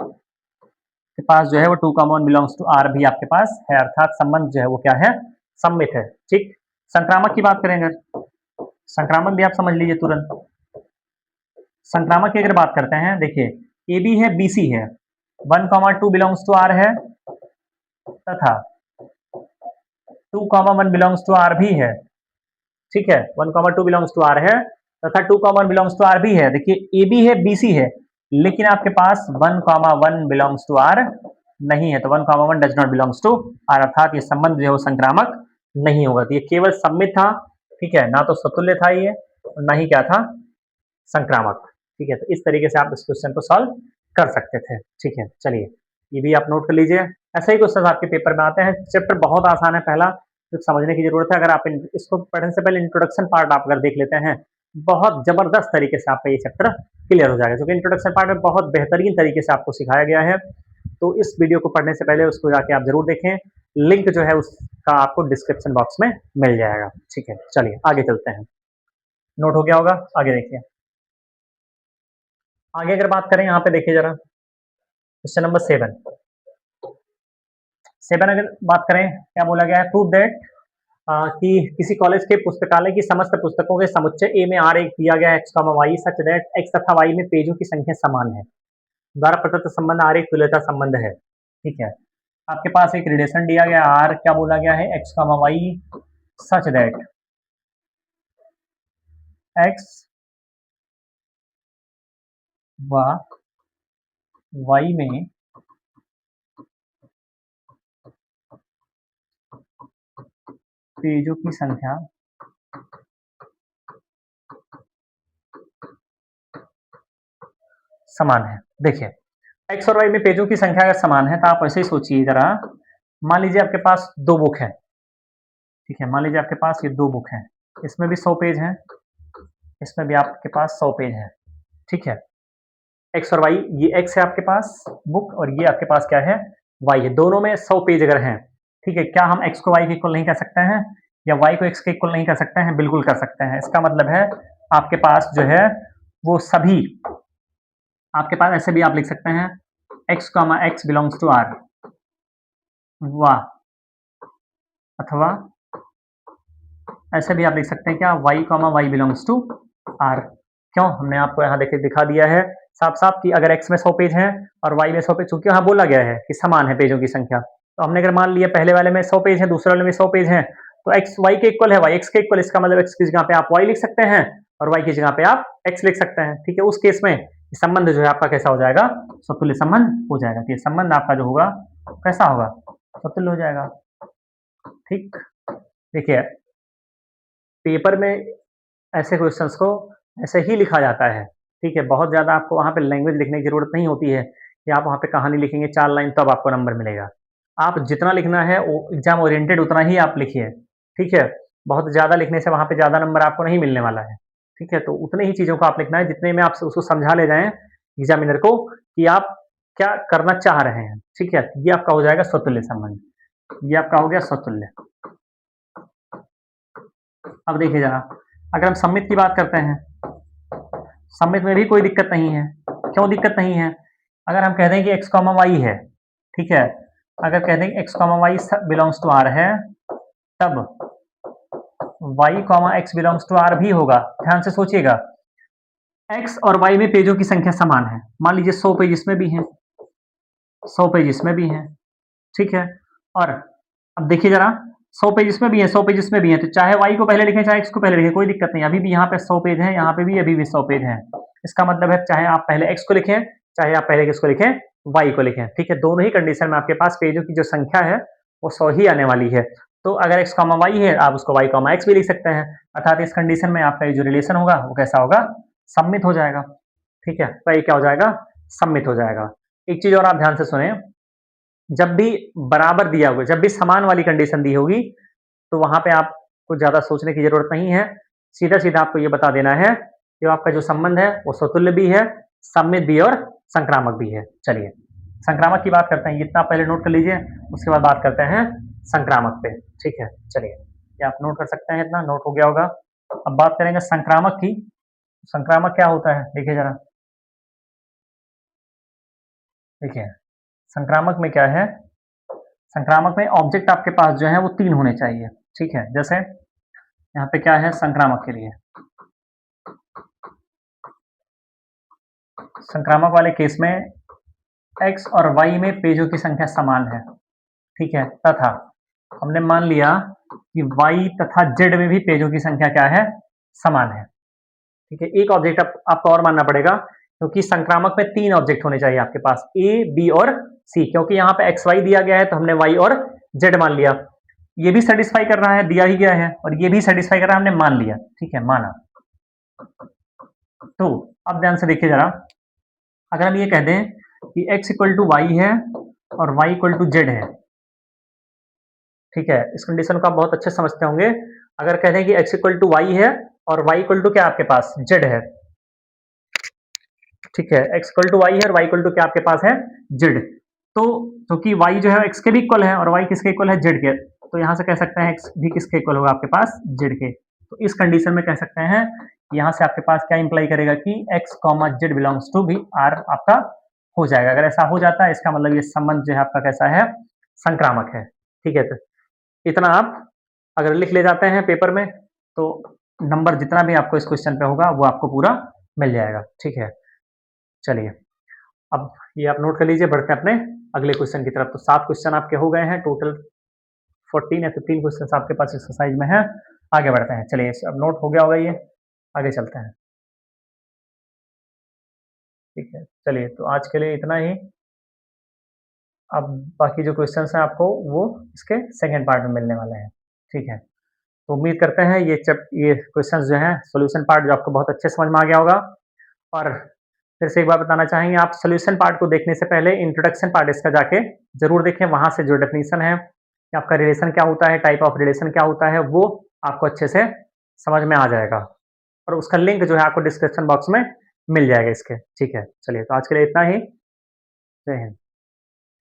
के पास जो है वो 2,1 बिलोंग्स टू आर भी आपके पास है, अर्थात संबंध जो है वो क्या है, सम्मित है। ठीक, संक्रामक की बात करेंगे, संक्रामक भी आप समझ लीजिए तुरंत। संक्रामक की अगर बात करते हैं, देखिए ए बी है, बी सी है, 1,2 बिलोंग्स टू आर है, तथा 2,1 बिलोंग्स टू आर भी है। ठीक है, 1,2 बिलोंग्स टू आर है तथा 2,1 बिलोंग्स टू आर भी है। देखिए ए बी है, बी सी है, लेकिन आपके पास 1,1 बिलोंग्स टू आर नहीं है, तो 1,1 does not belongs to R, अर्थात ये संबंध जो है वो संक्रामक नहीं होगा। तो ये केवल सम्मित था, ठीक है, ना तो स्वतुल्य था ये, और ना ही क्या था, संक्रामक। ठीक है, तो इस तरीके से आप इस क्वेश्चन को सॉल्व कर सकते थे। ठीक है, चलिए ये भी आप नोट कर लीजिए। ऐसे ही क्वेश्चन आपके पेपर में आते हैं। चैप्टर बहुत आसान है, पहला कुछ समझने की जरूरत है। अगर आप इसको पढ़ने से पहले इंट्रोडक्शन पार्ट आप अगर देख लेते हैं, बहुत जबरदस्त तरीके से आपका ये चैप्टर क्लियर हो जाएगा, क्योंकि इंट्रोडक्शन पार्ट में बहुत बेहतरीन तरीके से आपको सिखाया गया है। तो इस वीडियो को पढ़ने से पहले उसको जाके आप जरूर देखें, लिंक जो है उसका आपको डिस्क्रिप्शन बॉक्स में मिल जाएगा। ठीक है, चलिए आगे चलते हैं। नोट हो गया होगा, आगे देखिए। आगे अगर बात करें, यहाँ पे देखिए जरा, क्वेश्चन नंबर 7 अगर बात करें, क्या बोला गया है, प्रूव दैट कि किसी कॉलेज के पुस्तकालय की समस्त पुस्तकों के समुच्चय ए में आर एक दिया गया x comma y such that x तथा वाई में पेजों की संख्या समान है, द्वारा प्रदत्त संबंध आर एक तुल्यता संबंध है। ठीक है, आपके पास एक रिलेशन दिया गया आर, क्या बोला गया है, x comma y such that x व वाई में पेजों की संख्या समान है। देखिए एक्स और वाई में पेजों की संख्या अगर समान है, तो आप ऐसे ही सोचिए जरा, मान लीजिए आपके पास 2 बुक है। ठीक है, मान लीजिए आपके पास ये 2 बुक है, इसमें भी 100 पेज हैं, इसमें भी आपके पास 100 पेज हैं। ठीक है, एक्स और वाई, ये एक्स है आपके पास बुक, और ये आपके पास क्या है, वाई है। दोनों में 100 पेज अगर हैं, ठीक है, क्या हम एक्स को वाई के इक्वल नहीं कर सकते हैं, या वाई को एक्स के इक्वल नहीं कर सकते हैं? बिल्कुल कर सकते हैं। इसका मतलब है आपके पास जो है वो सभी, आपके पास ऐसे भी आप लिख सकते हैं, x comma x belongs to R, वाह, अथवा ऐसे भी आप लिख सकते हैं क्या, y comma y belongs to R. क्यों, हमने आपको यहाँ देखिए दिखा दिया है साफ साफ कि अगर एक्स में 100 पेज हैं और वाई में 100 पेज, चूंकि यहाँ बोला गया है कि समान है पेजों की संख्या, तो हमने अगर मान लिया पहले वाले में 100 पेज है, दूसरे वाले में 100 पेज हैं, तो एक्स वाई के इक्वल है, वाई एक्स के इक्वल, इसका मतलब एक्स की जगह पे आप वाई लिख सकते हैं और वाई की जगह पे आप एक्स लिख सकते हैं। ठीक है, उस केस में संबंध जो है आपका कैसा हो जाएगा, स्वतुल्य संबंध हो जाएगा। तो ये संबंध आपका जो होगा कैसा होगा, स्वतुल्य हो जाएगा। ठीक, देखिए पेपर में ऐसे क्वेश्चंस को ऐसे ही लिखा जाता है। ठीक है, बहुत ज़्यादा आपको वहाँ पे लैंग्वेज लिखने की ज़रूरत नहीं होती है कि आप वहाँ पे कहानी लिखेंगे 4 लाइन तब आपको नंबर मिलेगा। आप जितना लिखना है वो एग्ज़ाम ओरिएंटेड उतना ही आप लिखिए। ठीक है, बहुत ज़्यादा लिखने से वहाँ पे ज़्यादा नंबर आपको नहीं मिलने वाला है। ठीक है, तो उतनी ही चीज़ों को आप लिखना है जितने में आप उसको समझा ले जाएँ एग्ज़ामिनर को कि आप क्या करना चाह रहे हैं। ठीक है, ये आपका हो जाएगा स्वतुल्य संबंध, ये आपका हो गया स्वतुल्य। अब देखिए ज़रा, अगर हम सममित की बात करते हैं, सममित में भी कोई दिक्कत नहीं है। क्यों दिक्कत नहीं है? अगर हम कह दें कि एक्स कॉमा वाई है, ठीक है, अगर कह दें कि x comma y belongs to R है, तब y comma x belongs to R भी होगा। ध्यान से सोचिएगा, एक्स और वाई में पेजों की संख्या समान है। मान लीजिए 100 पेज इसमें भी हैं, 100 पेज इसमें भी हैं, ठीक है, और अब देखिए जरा, 100 पेज इसमें भी है, 100 पेज इसमें भी है, तो चाहे वाई को पहले लिखें चाहे एक्स को पहले लिखें, कोई दिक्कत नहीं। अभी भी यहाँ पे 100 पेज है, यहाँ पे भी अभी भी 100 पेज है। इसका मतलब है चाहे आप पहले एक्स को लिखें, चाहे आप पहले किसको लिखें, वाई को लिखें। ठीक है, दोनों ही कंडीशन में आपके पास पेजों की जो संख्या है वो 100 ही आने वाली है। तो अगर एक्स कॉमा वाई है, आप उसको वाई कॉमा एक्स भी लिख सकते हैं, अर्थात इस कंडीशन में आपका जो रिलेशन होगा वो कैसा होगा, सम्मित हो जाएगा। ठीक है, तो ये क्या हो जाएगा, सम्मित हो जाएगा। एक चीज और आप ध्यान से सुने, जब भी बराबर दिया होगा, जब भी समान वाली कंडीशन दी होगी, तो वहां पे आपको ज्यादा सोचने की जरूरत नहीं है। सीधा सीधा आपको ये बता देना है कि आपका जो संबंध है वो स्वतुल्य भी है, सम्मित भी और संक्रामक भी है। चलिए संक्रामक की बात करते हैं, इतना पहले नोट कर लीजिए, उसके बाद बात करते हैं संक्रामक पे। ठीक है, चलिए ये आप नोट कर सकते हैं, इतना नोट हो गया होगा। अब बात करेंगे संक्रामक की। संक्रामक क्या होता है, देखिए जरा, देखिए संक्रामक में क्या है, संक्रामक में ऑब्जेक्ट आपके पास जो है वो 3 होने चाहिए। ठीक है, जैसे यहाँ पे क्या है संक्रामक के लिए, संक्रामक वाले केस में x और y में पेजों की संख्या समान है, ठीक है, तथा हमने मान लिया कि y तथा z में भी पेजों की संख्या क्या है, समान है, ठीक है। एक ऑब्जेक्ट आपको और मानना पड़ेगा, क्योंकि संक्रामक में 3 ऑब्जेक्ट होने चाहिए आपके पास, a, b और c, क्योंकि यहाँ पे x, y दिया गया है तो हमने y और z मान लिया। ये भी सेटिस्फाई कर रहा है, दिया ही गया है, और ये भी सेटिस्फाई कर रहा है, हमने मान लिया, ठीक है, माना। तो अब ध्यान से देखिए जरा, अगर हम ये कह दें कि x इक्वल टू वाई है और y इक्वल टू जेड है, ठीक है, इस कंडीशन को आप बहुत अच्छे समझते होंगे। अगर कह दें कि x इक्वल टू वाई है और y इक्वल टू क्या आपके पास z है, ठीक है, x इक्वल टू वाई है और y इक्वल टू क्या आपके पास है z। तो क्योंकि y जो है x के भी इक्वल है और y किसके इक्वल है, z के, तो यहां से कह सकते हैं x भी किसके इक्वल होगा आपके पास, z के। तो इस कंडीशन में कह सकते हैं, यहां से आपके पास क्या इंप्लाई करेगा कि x comma z belongs to भी r आपका हो जाएगा। अगर ऐसा हो जाता है, इसका मतलब ये संबंध जो है आपका कैसा है, संक्रामक है, ठीक है। तो इतना आप अगर लिख ले जाते हैं पेपर में, तो नंबर जितना भी आपको इस क्वेश्चन पे होगा वो आपको पूरा मिल जाएगा, ठीक है। चलिए, अब ये आप नोट कर लीजिए, बढ़ते हैं अपने अगले क्वेश्चन की तरफ। तो 7 क्वेश्चन आपके हो गए हैं, टोटल 14 या 15 क्वेश्चन आपके पास एक्सरसाइज में है। आगे बढ़ते हैं, चलिए, अब नोट हो गया होगा ये, आगे चलते हैं, ठीक है। चलिए, तो आज के लिए इतना ही। अब बाकी जो क्वेश्चंस हैं आपको वो इसके सेकंड पार्ट में मिलने वाले हैं, ठीक है। तो उम्मीद करते हैं ये क्वेश्चंस जो हैं सॉल्यूशन पार्ट जो आपको बहुत अच्छे समझ में आ गया होगा। और फिर से एक बार बताना चाहेंगे, आप सॉल्यूशन पार्ट को देखने से पहले इंट्रोडक्शन पार्ट इसका जाके ज़रूर देखें, वहाँ से जो डेफिनेशन है कि आपका रिलेशन क्या होता है, टाइप ऑफ रिलेशन क्या होता है, वो आपको अच्छे से समझ में आ जाएगा। और उसका लिंक जो है आपको डिस्क्रिप्शन बॉक्स में मिल जाएगा इसके, ठीक है। चलिए, तो आज के लिए इतना ही। जय हिंद।